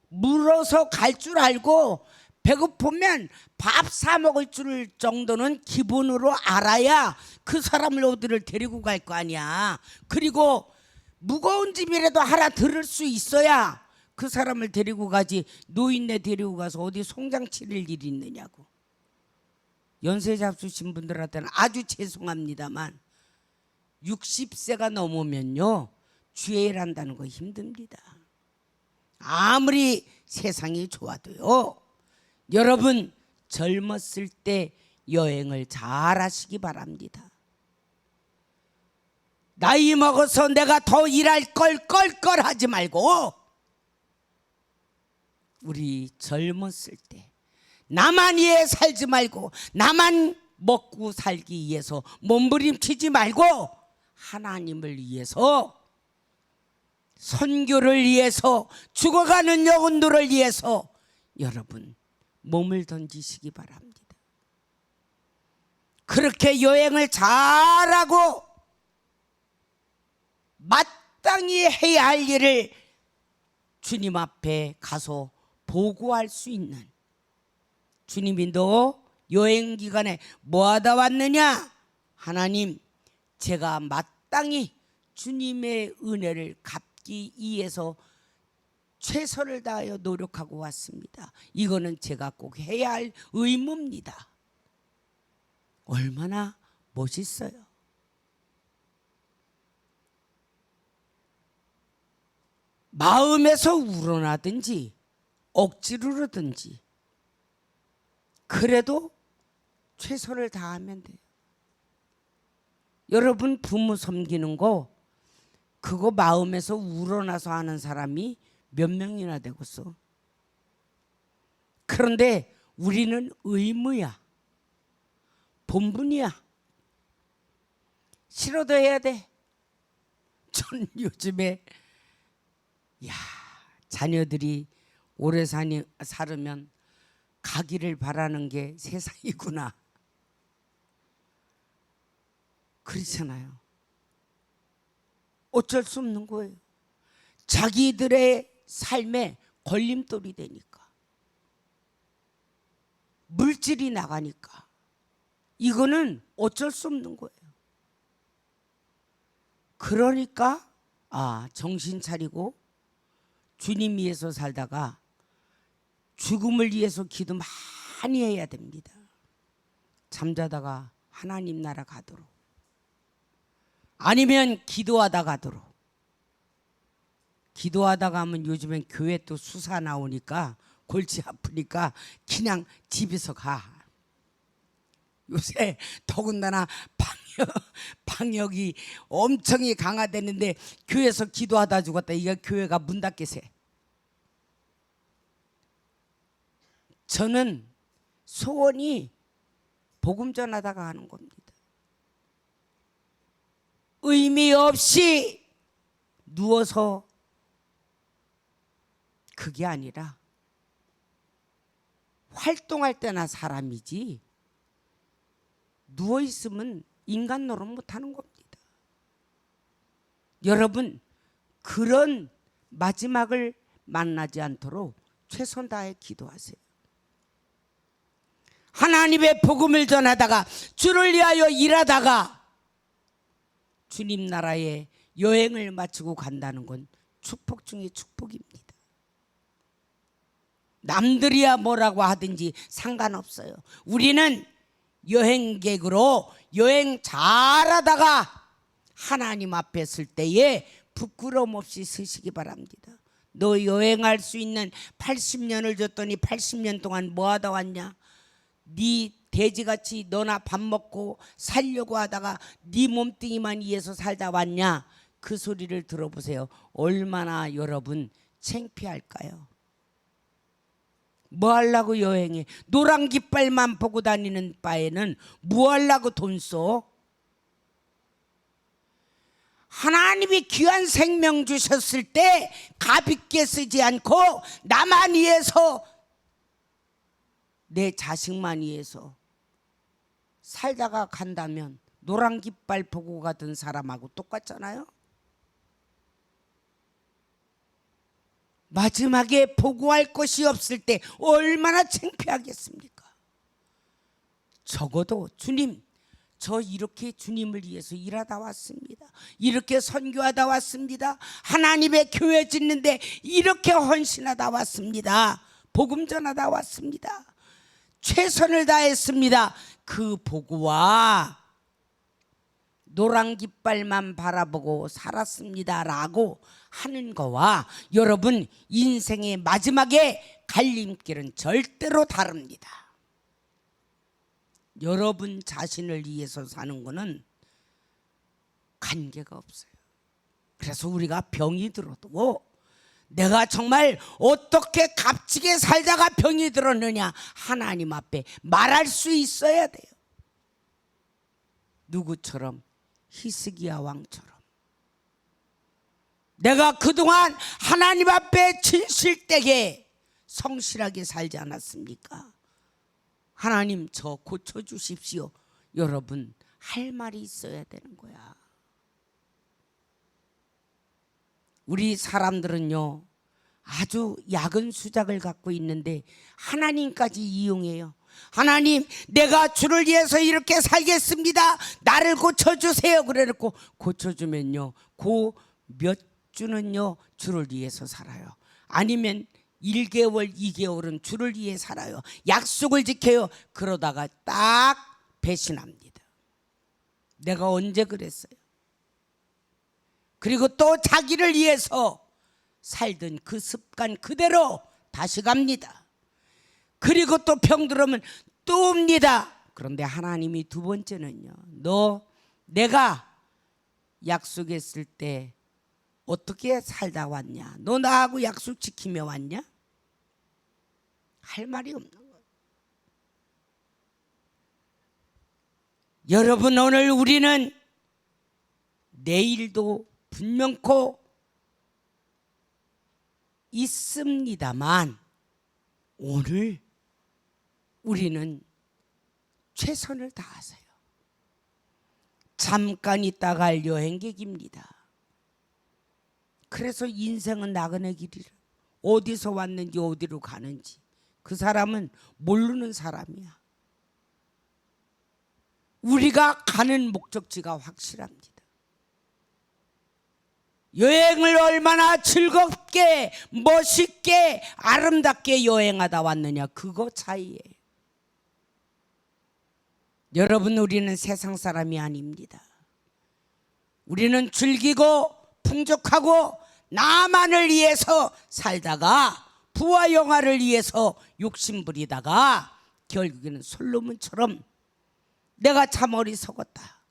물어서 갈 줄 알고 배고프면 밥 사 먹을 줄 정도는 기본으로 알아야 그 사람을 어디를 데리고 갈 거 아니야. 그리고 무거운 집이라도 하나 들을 수 있어야 그 사람을 데리고 가지. 노인네 데리고 가서 어디 송장 치를 일이 있느냐고. 연세 잡수신 분들한테는 아주 죄송합니다만 60세가 넘으면요 주의 일 한다는 거 힘듭니다. 아무리 세상이 좋아도요. 여러분 젊었을 때 여행을 잘 하시기 바랍니다. 나이 먹어서 내가 더 일할 걸 껄껄하지 말고 우리 젊었을 때 나만 위해 살지 말고 나만 먹고 살기 위해서 몸부림치지 말고 하나님을 위해서 선교를 위해서 죽어가는 영혼들을 위해서 여러분 몸을 던지시기 바랍니다. 그렇게 여행을 잘하고 마땅히 해야 할 일을 주님 앞에 가서 보고할 수 있는, 주님이 너 여행 기간에 뭐 하다 왔느냐? 하나님 제가 마땅히 주님의 은혜를 갚기 위해서 최선을 다하여 노력하고 왔습니다. 이거는 제가 꼭 해야 할 의무입니다. 얼마나 멋있어요. 마음에서 우러나든지 억지로든지 그래도 최선을 다하면 돼요. 여러분 부모 섬기는 거 그거 마음에서 우러나서 하는 사람이 몇 명이나 되겠어. 그런데 우리는 의무야. 본분이야. 싫어도 해야 돼. 전 요즘에 자녀들이 오래 살으면 가기를 바라는 게 세상이구나. 그렇잖아요. 어쩔 수 없는 거예요. 자기들의 삶에 걸림돌이 되니까. 물질이 나가니까. 이거는 어쩔 수 없는 거예요. 그러니까 정신 차리고 주님 위해서 살다가 죽음을 위해서 기도 많이 해야 됩니다. 잠자다가 하나님 나라 가도록, 아니면 기도하다 가도록. 기도하다가 하면 요즘엔 교회 또 수사 나오니까 골치 아프니까 그냥 집에서 가. 요새 더군다나 방역이 엄청이 강화되는데 교회에서 기도하다 죽었다. 이게 교회가 문 닫게세. 저는 소원이 복음 전하다가 하는 겁니다. 의미 없이 누워서 그게 아니라 활동할 때나 사람이지 누워있으면 인간 노릇 못하는 겁니다. 여러분, 그런 마지막을 만나지 않도록 최선 다해 기도하세요. 하나님의 복음을 전하다가 주를 위하여 일하다가 주님 나라에 여행을 마치고 간다는 건 축복 중에 축복입니다. 남들이야 뭐라고 하든지 상관없어요. 우리는 여행객으로 여행 잘하다가 하나님 앞에 설 때에 부끄러움 없이 서시기 바랍니다. 너 여행할 수 있는 80년을 줬더니 80년 동안 뭐 하다 왔냐? 네 돼지같이 너나 밥 먹고 살려고 하다가 네 몸뚱이만 위해서 살다 왔냐? 그 소리를 들어보세요. 얼마나 여러분 창피할까요? 뭐 하려고 여행해? 노란 깃발만 보고 다니는 바에는 뭐 하려고 돈 써? 하나님이 귀한 생명 주셨을 때 가볍게 쓰지 않고 나만 위해서, 내 자식만 위해서 살다가 간다면 노란 깃발 보고 가던 사람하고 똑같잖아요. 마지막에 보고할 것이 없을 때 얼마나 창피하겠습니까? 적어도 주님, 저 이렇게 주님을 위해서 일하다 왔습니다. 이렇게 선교하다 왔습니다. 하나님의 교회 짓는데 이렇게 헌신하다 왔습니다. 복음 전하다 왔습니다. 최선을 다했습니다. 그 보고와 노란 깃발만 바라보고 살았습니다라고 하는 거와 여러분 인생의 마지막에 갈림길은 절대로 다릅니다. 여러분 자신을 위해서 사는 거는 관계가 없어요. 그래서 우리가 병이 들어도 내가 정말 어떻게 값지게 살다가 병이 들었느냐 하나님 앞에 말할 수 있어야 돼요. 누구처럼? 히스기야 왕처럼. 내가 그동안 하나님 앞에 진실되게 성실하게 살지 않았습니까? 하나님 저 고쳐주십시오. 여러분 할 말이 있어야 되는 거야. 우리 사람들은요 아주 약은 수작을 갖고 있는데 하나님까지 이용해요. 하나님, 내가 주를 위해서 이렇게 살겠습니다. 나를 고쳐주세요. 그래놓고 고쳐주면요 그 몇 주는요 주를 위해서 살아요. 아니면 1개월, 2개월은 주를 위해 살아요. 약속을 지켜요. 그러다가 딱 배신합니다. 내가 언제 그랬어요? 그리고 또 자기를 위해서 살던 그 습관 그대로 다시 갑니다. 그리고 또 병 들어오면 또 옵니다. 그런데 하나님이 두 번째는요, 너 내가 약속했을 때 어떻게 살다 왔냐? 너 나하고 약속 지키며 왔냐? 할 말이 없는 거예요. 여러분, 오늘 우리는 내일도 분명코 있습니다만 오늘 우리는 최선을 다하세요. 잠깐 있다 갈 여행객입니다. 그래서 인생은 나그네 길이라. 어디서 왔는지 어디로 가는지 그 사람은 모르는 사람이야. 우리가 가는 목적지가 확실합니다. 여행을 얼마나 즐겁게 멋있게 아름답게 여행하다 왔느냐, 그거 차이예요. 여러분, 우리는 세상 사람이 아닙니다. 우리는 즐기고 풍족하고 나만을 위해서 살다가 부와 영화를 위해서 욕심부리다가 결국에는 솔로몬처럼 내가 참 어리석었다,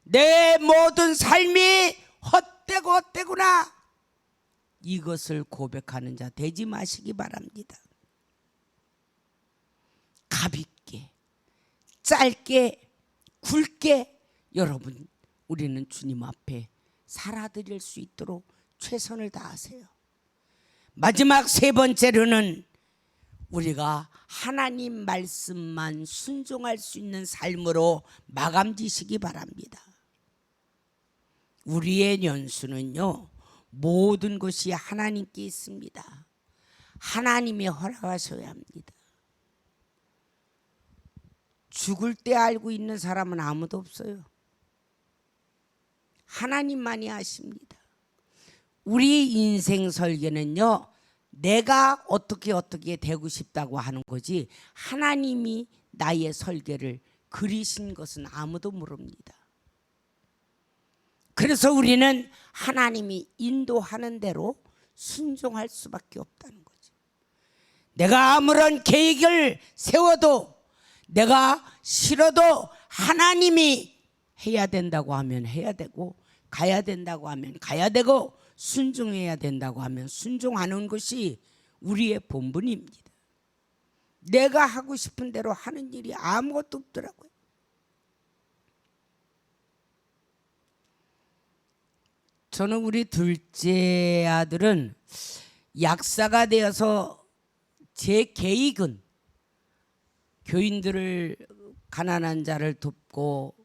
내 모든 삶이 헛되고 헛되구나, 이것을 고백하는 자 되지 마시기 바랍니다. 가볍게 짧게 굵게 여러분, 우리는 주님 앞에 살아드릴 수 있도록 최선을 다하세요. 마지막 세 번째로는 우리가 하나님 말씀만 순종할 수 있는 삶으로 마감 지시기 바랍니다. 우리의 연수는요, 모든 것이 하나님께 있습니다. 하나님이 허락하셔야 합니다. 죽을 때 알고 있는 사람은 아무도 없어요. 하나님만이 아십니다. 우리 인생 설계는요, 내가 어떻게 되고 싶다고 하는 거지 하나님이 나의 설계를 그리신 것은 아무도 모릅니다. 그래서 우리는 하나님이 인도하는 대로 순종할 수밖에 없다는 거죠. 내가 아무런 계획을 세워도, 내가 싫어도 하나님이 해야 된다고 하면 해야 되고, 가야 된다고 하면 가야 되고, 순종해야 된다고 하면 순종하는 것이 우리의 본분입니다. 내가 하고 싶은 대로 하는 일이 아무것도 없더라고요. 저는 우리 둘째 아들은 약사가 되어서 제 계획은 교인들을, 가난한 자를 돕고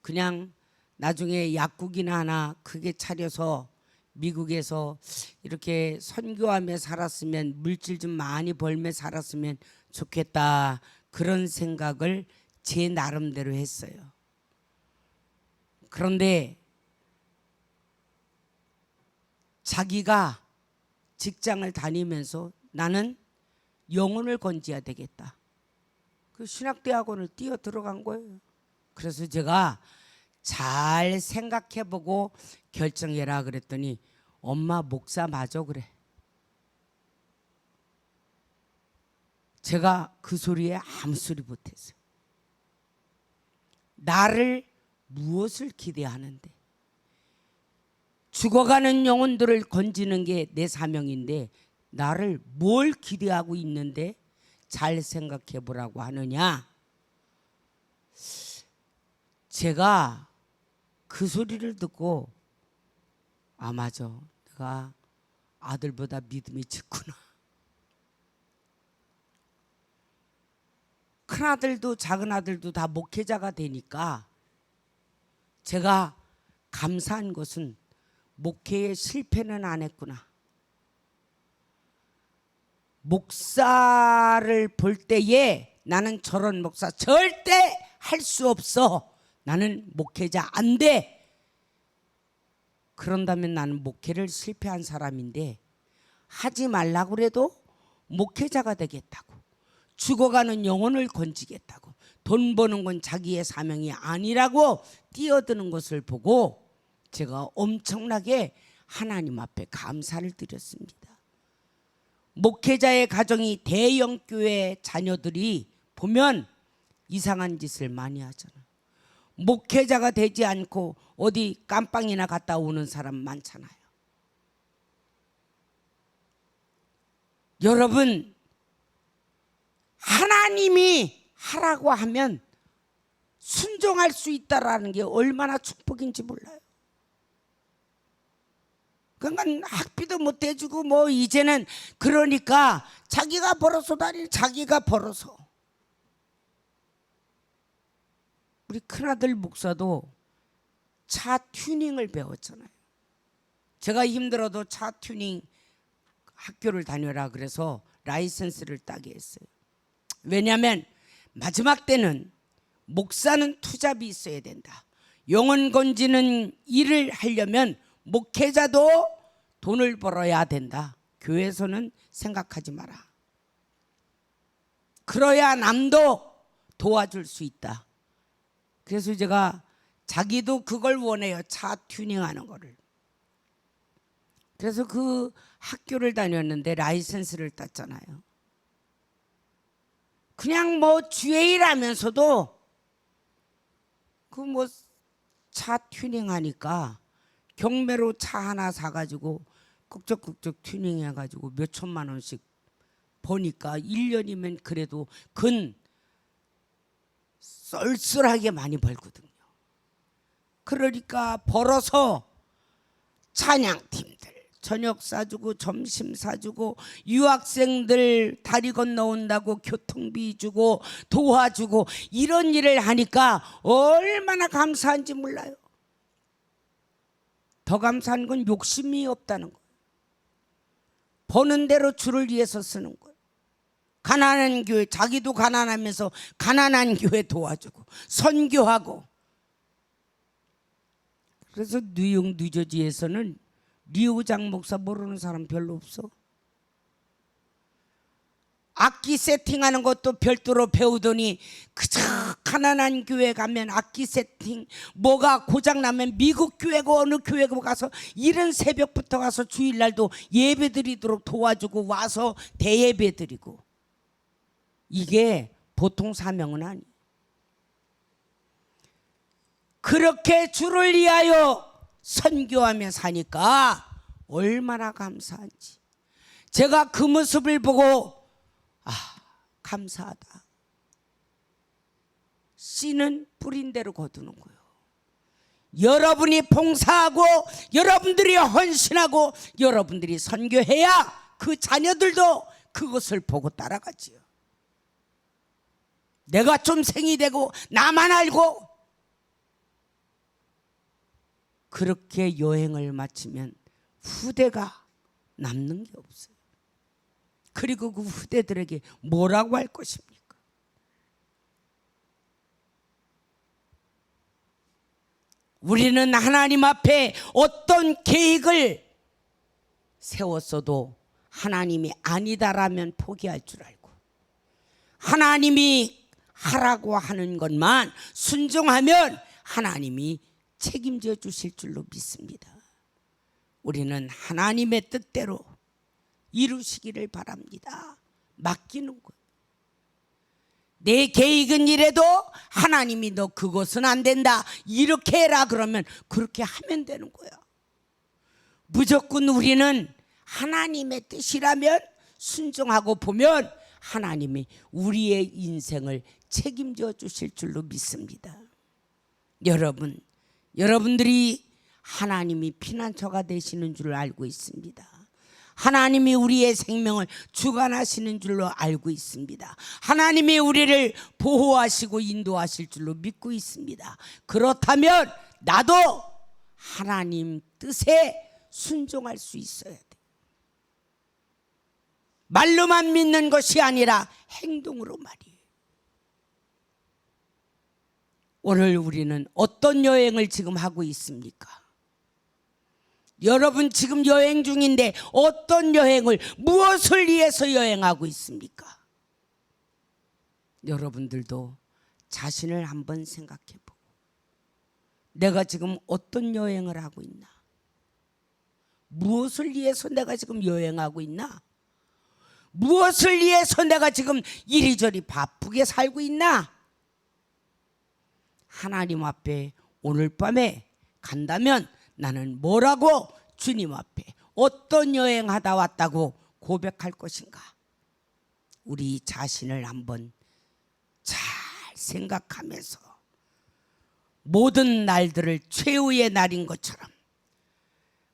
그냥 나중에 약국이나 하나 크게 차려서 미국에서 이렇게 선교하며 살았으면, 물질 좀 많이 벌며 살았으면 좋겠다, 그런 생각을 제 나름대로 했어요. 그런데 자기가 직장을 다니면서 나는 영혼을 건져야 되겠다, 그 신학대학원을 뛰어 들어간 거예요. 그래서 제가 잘 생각해보고 결정해라 그랬더니 엄마 목사 맞아 그래. 제가 그 소리에 아무 소리 못했어요. 나를 무엇을 기대하는데, 죽어가는 영혼들을 건지는 게 내 사명인데 나를 뭘 기대하고 있는데 잘 생각해 보라고 하느냐. 제가 그 소리를 듣고, 아 맞아, 내가 아들보다 믿음이 짙구나. 큰아들도 작은아들도 다 목회자가 되니까 제가 감사한 것은 목회에 실패는 안 했구나. 목사를 볼 때에 나는 저런 목사 절대 할 수 없어, 나는 목회자 안 돼, 그런다면 나는 목회를 실패한 사람인데 하지 말라고 그래도 목회자가 되겠다고, 죽어가는 영혼을 건지겠다고, 돈 버는 건 자기의 사명이 아니라고 뛰어드는 것을 보고 제가 엄청나게 하나님 앞에 감사를 드렸습니다. 목회자의 가정이 대형 교회 자녀들이 보면 이상한 짓을 많이 하잖아. 목회자가 되지 않고 어디 깜빵이나 갔다 오는 사람 많잖아요. 여러분, 하나님이 하라고 하면 순종할 수 있다라는 게 얼마나 축복인지 몰라요. 그러니까 학비도 못 대주고 뭐 이제는 그러니까 자기가 벌어서 다니 자기가 벌어서. 우리 큰아들 목사도 차 튜닝을 배웠잖아요. 제가 힘들어도 차 튜닝 학교를 다녀라 그래서 라이센스를 따게 했어요. 왜냐하면 마지막 때는 목사는 투잡이 있어야 된다. 영혼 건지는 일을 하려면 목회자도 돈을 벌어야 된다. 교회에서는 생각하지 마라. 그래야 남도 도와줄 수 있다. 그래서 제가 자기도 그걸 원해요. 차 튜닝하는 거를. 그래서 그 학교를 다녔는데 라이센스를 땄잖아요. 그냥 뭐 주의 일 하면서도 그 뭐 차 튜닝 하니까 경매로 차 하나 사가지고 끄적끄적 튜닝 해가지고 몇 천만 원씩 버니까 1년이면 그래도 쏠쏠하게 많이 벌거든요. 그러니까 벌어서 찬양팀들 저녁 사주고 점심 사주고 유학생들 다리 건너온다고 교통비 주고 도와주고 이런 일을 하니까 얼마나 감사한지 몰라요. 더 감사한 건 욕심이 없다는 거예요. 버는 대로 주를 위해서 쓰는 거예요. 가난한 교회, 자기도 가난하면서 가난한 교회 도와주고 선교하고. 그래서 뉴욕 뉴저지에서는 리오장 목사 모르는 사람 별로 없어. 악기 세팅하는 것도 별도로 배우더니 그저 가난한 교회 가면 악기 세팅 뭐가 고장나면 미국 교회고 어느 교회고 가서 이른 새벽부터 가서 주일날도 예배 드리도록 도와주고 와서 대예배 드리고. 이게 보통 사명은 아니에요. 그렇게 주를 위하여 선교하며 사니까 얼마나 감사한지. 제가 그 모습을 보고 감사하다. 씨는 뿌린 대로 거두는 거예요. 여러분이 봉사하고 여러분들이 헌신하고 여러분들이 선교해야 그 자녀들도 그것을 보고 따라가지요. 내가 좀 생이 되고 나만 알고 그렇게 여행을 마치면 후대가 남는 게 없어요. 그리고 그 후대들에게 뭐라고 할 것입니까? 우리는 하나님 앞에 어떤 계획을 세웠어도 하나님이 아니다라면 포기할 줄 알고 하나님이 하라고 하는 것만 순종하면 하나님이 책임져 주실 줄로 믿습니다. 우리는 하나님의 뜻대로 이루시기를 바랍니다. 맡기는 거예요. 내 계획은 이래도 하나님이 너 그것은 안 된다 이렇게 해라 그러면 그렇게 하면 되는 거야. 무조건 우리는 하나님의 뜻이라면 순종하고 보면 하나님이 우리의 인생을 책임져 주실 줄로 믿습니다. 여러분들이 하나님이 피난처가 되시는 줄 알고 있습니다. 하나님이 우리의 생명을 주관하시는 줄로 알고 있습니다. 하나님이 우리를 보호하시고 인도하실 줄로 믿고 있습니다. 그렇다면 나도 하나님 뜻에 순종할 수 있어야 돼. 말로만 믿는 것이 아니라 행동으로 말이에요. 오늘 우리는 어떤 여행을 지금 하고 있습니까? 여러분 지금 여행 중인데 어떤 여행을 무엇을 위해서 여행하고 있습니까? 여러분들도 자신을 한번 생각해보고 내가 지금 어떤 여행을 하고 있나? 무엇을 위해서 내가 지금 여행하고 있나? 무엇을 위해서 내가 지금 이리저리 바쁘게 살고 있나? 하나님 앞에 오늘 밤에 간다면 나는 뭐라고 주님 앞에 어떤 여행하다 왔다고 고백할 것인가? 우리 자신을 한번 잘 생각하면서 모든 날들을 최후의 날인 것처럼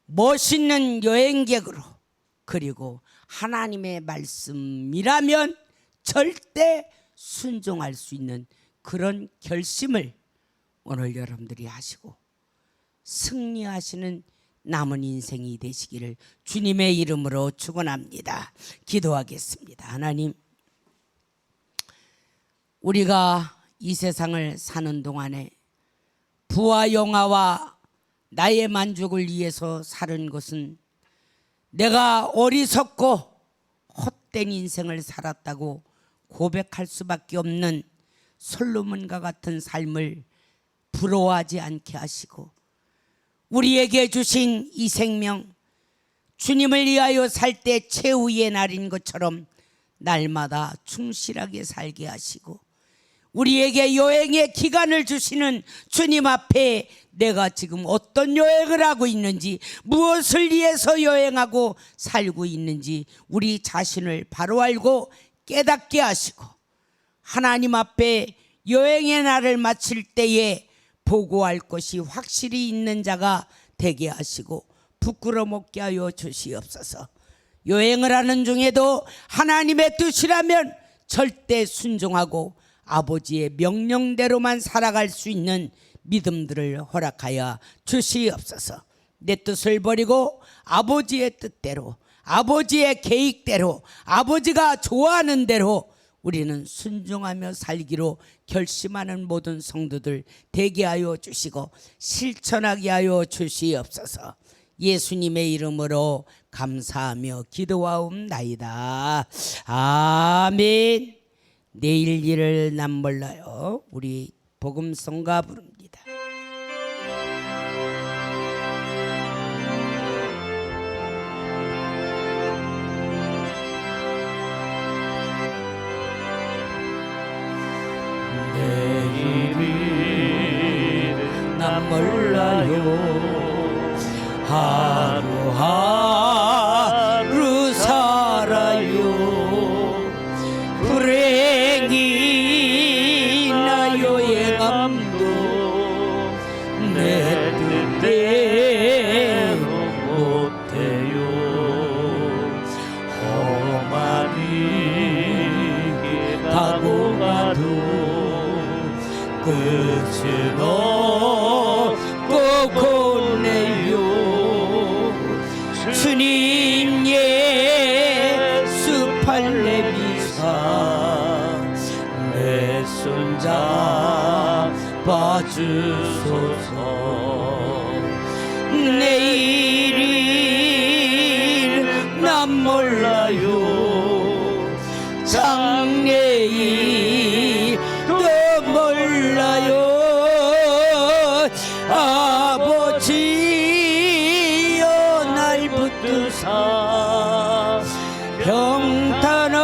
멋있는 여행객으로, 그리고 하나님의 말씀이라면 절대 순종할 수 있는 그런 결심을 오늘 여러분들이 하시고 승리하시는 남은 인생이 되시기를 주님의 이름으로 축원합니다. 기도하겠습니다. 하나님, 우리가 이 세상을 사는 동안에 부와 영화와 나의 만족을 위해서 사는 것은 내가 어리석고 헛된 인생을 살았다고 고백할 수밖에 없는 솔로몬과 같은 삶을 부러워하지 않게 하시고, 우리에게 주신 이 생명, 주님을 위하여 살 때 최후의 날인 것처럼 날마다 충실하게 살게 하시고, 우리에게 여행의 기간을 주시는 주님 앞에 내가 지금 어떤 여행을 하고 있는지, 무엇을 위해서 여행하고 살고 있는지 우리 자신을 바로 알고 깨닫게 하시고, 하나님 앞에 여행의 날을 마칠 때에 보고할 것이 확실히 있는 자가 되게 하시고 부끄러워 먹게 하여 주시옵소서. 여행을 하는 중에도 하나님의 뜻이라면 절대 순종하고 아버지의 명령대로만 살아갈 수 있는 믿음들을 허락하여 주시옵소서. 내 뜻을 버리고 아버지의 뜻대로, 아버지의 계획대로, 아버지가 좋아하는 대로 우리는 순종하며 살기로 결심하는 모든 성도들 되게 하여 주시고 실천하게 하여 주시옵소서. 예수님의 이름으로 감사하며 기도하옵나이다. 아멘. 내일 일을 남 몰라요. 우리 복음성가 부릅니다. 내일을 난 몰라요. 하루하루 살아요. 불행이나 여행함도 내 뜻대로 못해요. 험한 길 가고 가도 끝은 없고 곧내요. 주님 예수 팔레미사 내 손 잡아주소서. 내일을 난 몰라요. 장래일도 몰라요. 아버지여 날 붙드사 평탄한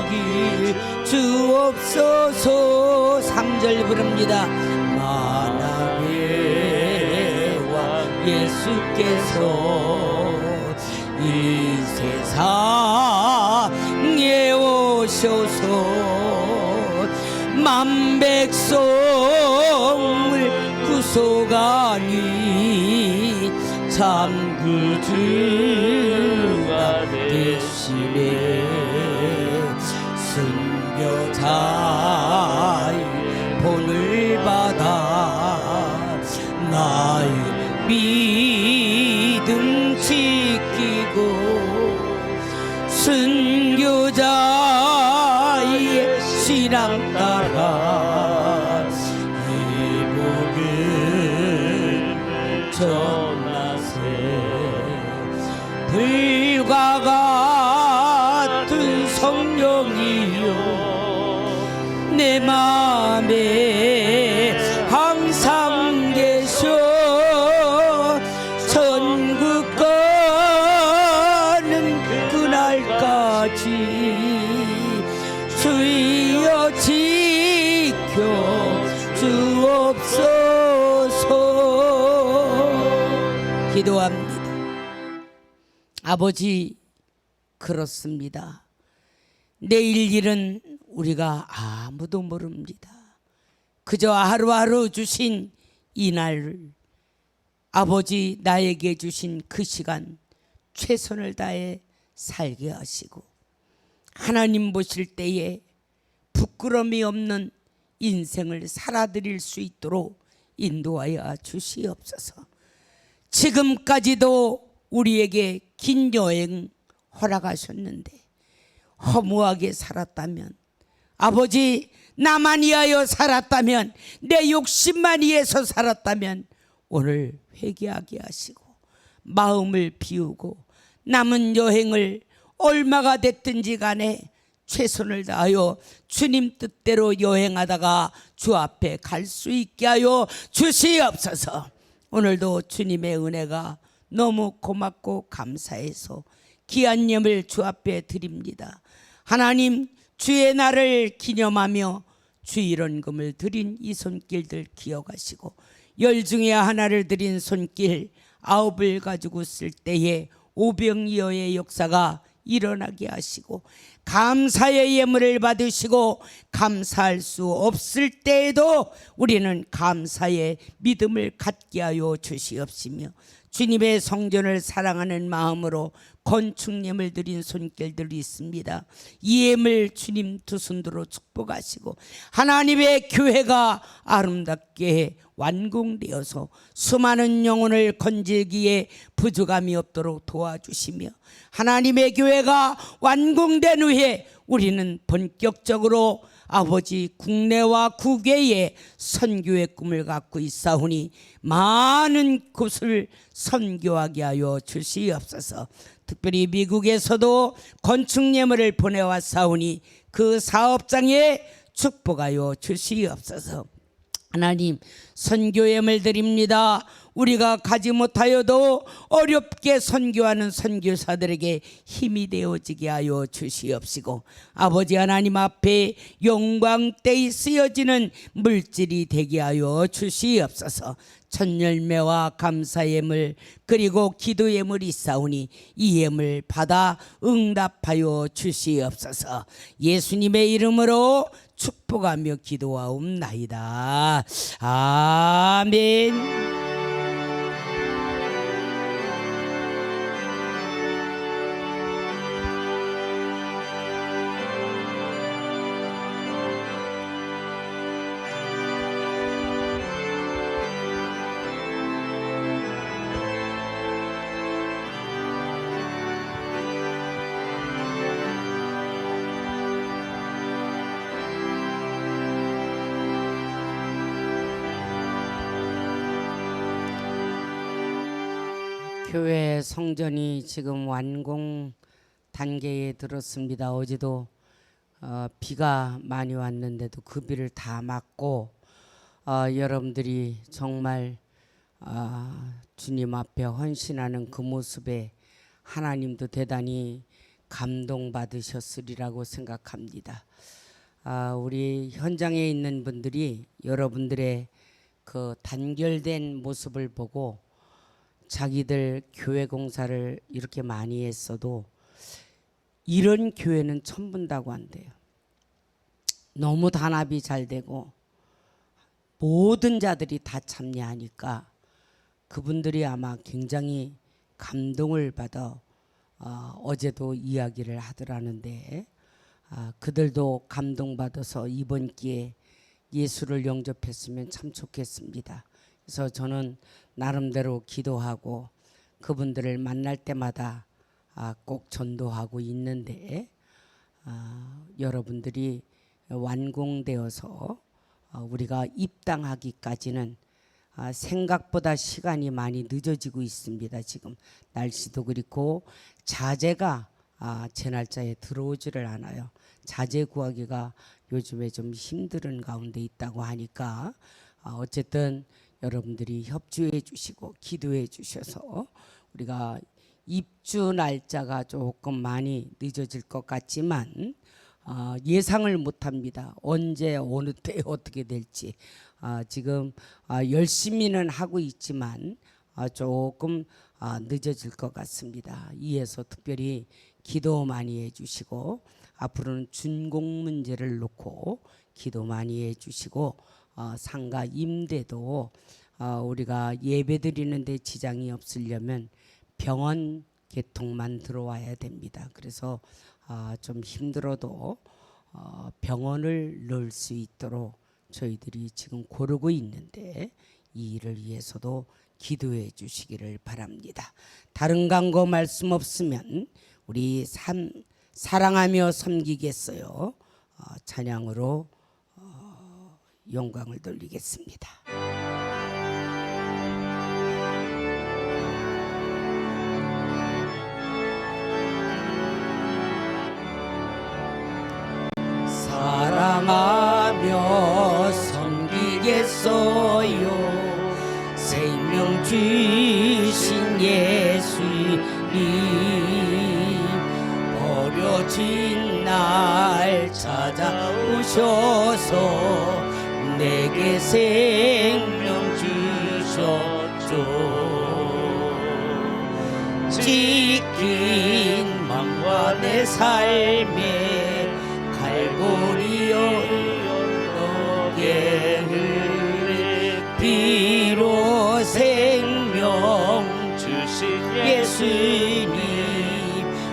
길 주옵소서. 3절 부릅니다. 만왕의 왕 예수께서 이 세상에 오셔서 만백성을 구속하니 참 구주가 되시네. 순교자의 본을 받아 나의 믿음 지키고 순교자의 신앙 따라 이 복음을 전하세. 불과 같은 성령이여 내 맘에 항상 계셔. 천국 가는 그날까지 주여 지켜 주옵소서. 기도합니다. 아버지, 그렇습니다. 내일 일은 우리가 아무도 모릅니다. 그저 하루하루 주신 이날, 아버지 나에게 주신 그 시간 최선을 다해 살게 하시고 하나님 보실 때에 부끄러움이 없는 인생을 살아드릴 수 있도록 인도하여 주시옵소서. 지금까지도 우리에게 긴 여행 허락하셨는데 허무하게 살았다면, 아버지 나만 위하여 살았다면, 내 욕심만 위해서 살았다면 오늘 회개하게 하시고 마음을 비우고 남은 여행을 얼마가 됐든지 간에 최선을 다하여 주님 뜻대로 여행하다가 주 앞에 갈 수 있게 하여 주시옵소서. 오늘도 주님의 은혜가 너무 고맙고 감사해서 귀한 예물 주 앞에 드립니다. 하나님, 주의 날을 기념하며 주일원금을 드린 이 손길들 기억하시고 열 중에 하나를 드린 손길 9을 가지고 쓸 때에 오병이어의 역사가 일어나게 하시고 감사의 예물을 받으시고 감사할 수 없을 때에도 우리는 감사의 믿음을 갖게 하여 주시옵시며 주님의 성전을 사랑하는 마음으로 건축예물 드린 손길들이 있습니다. 이 예물 주님 두 손으로 축복하시고 하나님의 교회가 아름답게 완공되어서 수많은 영혼을 건지기에 부족함이 없도록 도와주시며 하나님의 교회가 완공된 후에 우리는 본격적으로 아버지 국내와 국외에 선교의 꿈을 갖고 있사오니 많은 곳을 선교하게 하여 주시옵소서. 특별히 미국에서도 건축예물을 보내왔사오니 그 사업장에 축복하여 주시옵소서. 하나님, 선교예물 드립니다. 우리가 가지 못하여도 어렵게 선교하는 선교사들에게 힘이 되어지게 하여 주시옵시고 아버지 하나님 앞에 영광때에 쓰여지는 물질이 되게 하여 주시옵소서. 천열매와 감사예물 그리고 기도예물이 있사오니 이 예물 받아 응답하여 주시옵소서. 예수님의 이름으로 축복하며 기도하옵나이다. 아멘. 교회 성전이 지금 완공 단계에 들었습니다. 어제도 비가 많이 왔는데도 그 비를 다 막고 여러분들이 정말 주님 앞에 헌신하는 그 모습에 하나님도 대단히 감동받으셨으리라고 생각합니다. 우리 현장에 있는 분들이 여러분들의 그 단결된 모습을 보고 자기들 교회 공사를 이렇게 많이 했어도 이런 교회는 처음 본다고 한대요. 너무 단합이 잘 되고 모든 자들이 다 참여하니까 그분들이 아마 굉장히 감동을 받아 어제도 이야기를 하더라는데 그들도 감동받아서 이번 기회에 예수를 영접했으면 참 좋겠습니다. 그래서 저는 나름대로 기도하고 그분들을 만날 때마다 꼭 전도하고 있는데 여러분들이 완공되어서 우리가 입당하기까지는 생각보다 시간이 많이 늦어지고 있습니다. 지금 날씨도 그렇고 자재가 제 날짜에 들어오지를 않아요. 자재 구하기가 요즘에 좀 힘든 가운데 있다고 하니까 어쨌든 여러분들이 협조해 주시고 기도해 주셔서 우리가 입주 날짜가 조금 많이 늦어질 것 같지만 예상을 못합니다. 언제 어느 때 어떻게 될지 지금 열심히는 하고 있지만 조금 늦어질 것 같습니다. 이에서 특별히 기도 많이 해주시고 앞으로는 준공 문제를 놓고 기도 많이 해주시고 상가 임대도 우리가 예배 드리는데 지장이 없으려면 병원 개통만 들어와야 됩니다. 그래서 좀 힘들어도 병원을 넣을 수 있도록 저희들이 지금 고르고 있는데 이 일을 위해서도 기도해 주시기를 바랍니다. 다른 광고 말씀 없으면 우리 사랑하며 섬기겠어요. 찬양으로 영광을 돌리겠습니다. 사랑하며 섬기겠어요. 생명 주신 예수님, 버려진 날 찾아오셔서 내게 생명 주셨죠. 지킨 마음과 내 삶에 갈보리 언덕에 흘린 피로 생명 주신 예수님,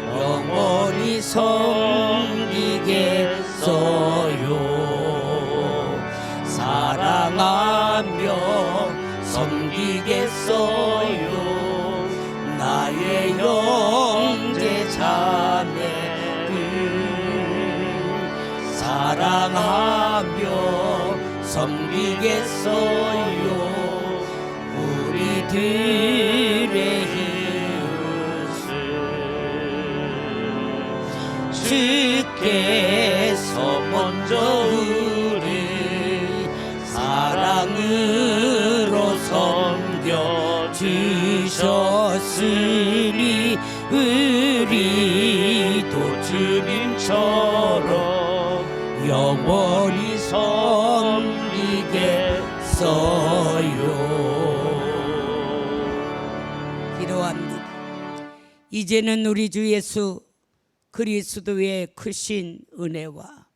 영원히 섬기겠어요. 사랑하며 섬기겠어요. 나의 형제 자매들 사랑하며 섬기겠어요. 우리들의 이웃을 주께서 먼저 우리 사랑으로 섬겨 주셨으니 우리도 주님처럼 영원히 섬기겠어요. 기도합니다. 이제는 우리 주 예수 그리스도의 크신 은혜와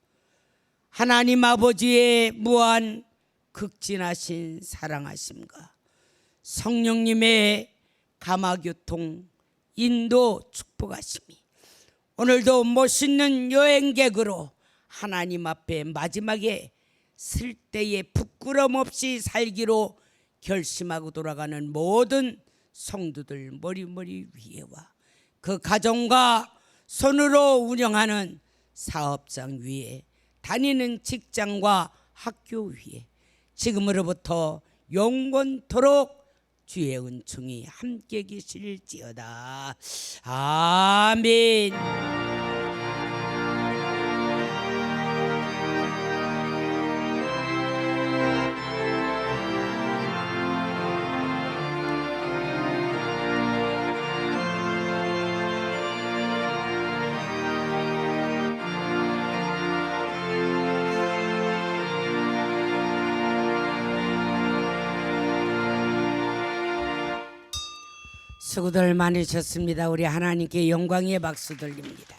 하나님 아버지의 무한 극진하신 사랑하심과 성령님의 감화교통 인도 축복하심이 오늘도 멋있는 여행객으로 하나님 앞에 마지막에 쓸 때에 부끄럼 없이 살기로 결심하고 돌아가는 모든 성도들 머리머리 위에와 그 가정과 손으로 운영하는 사업장 위에 다니는 직장과 학교 위에 지금으로부터 영원토록 주의 은총이 함께 계실지어다. 아멘. 수고들 많으셨습니다. 우리 하나님께 영광의 박수 돌립니다.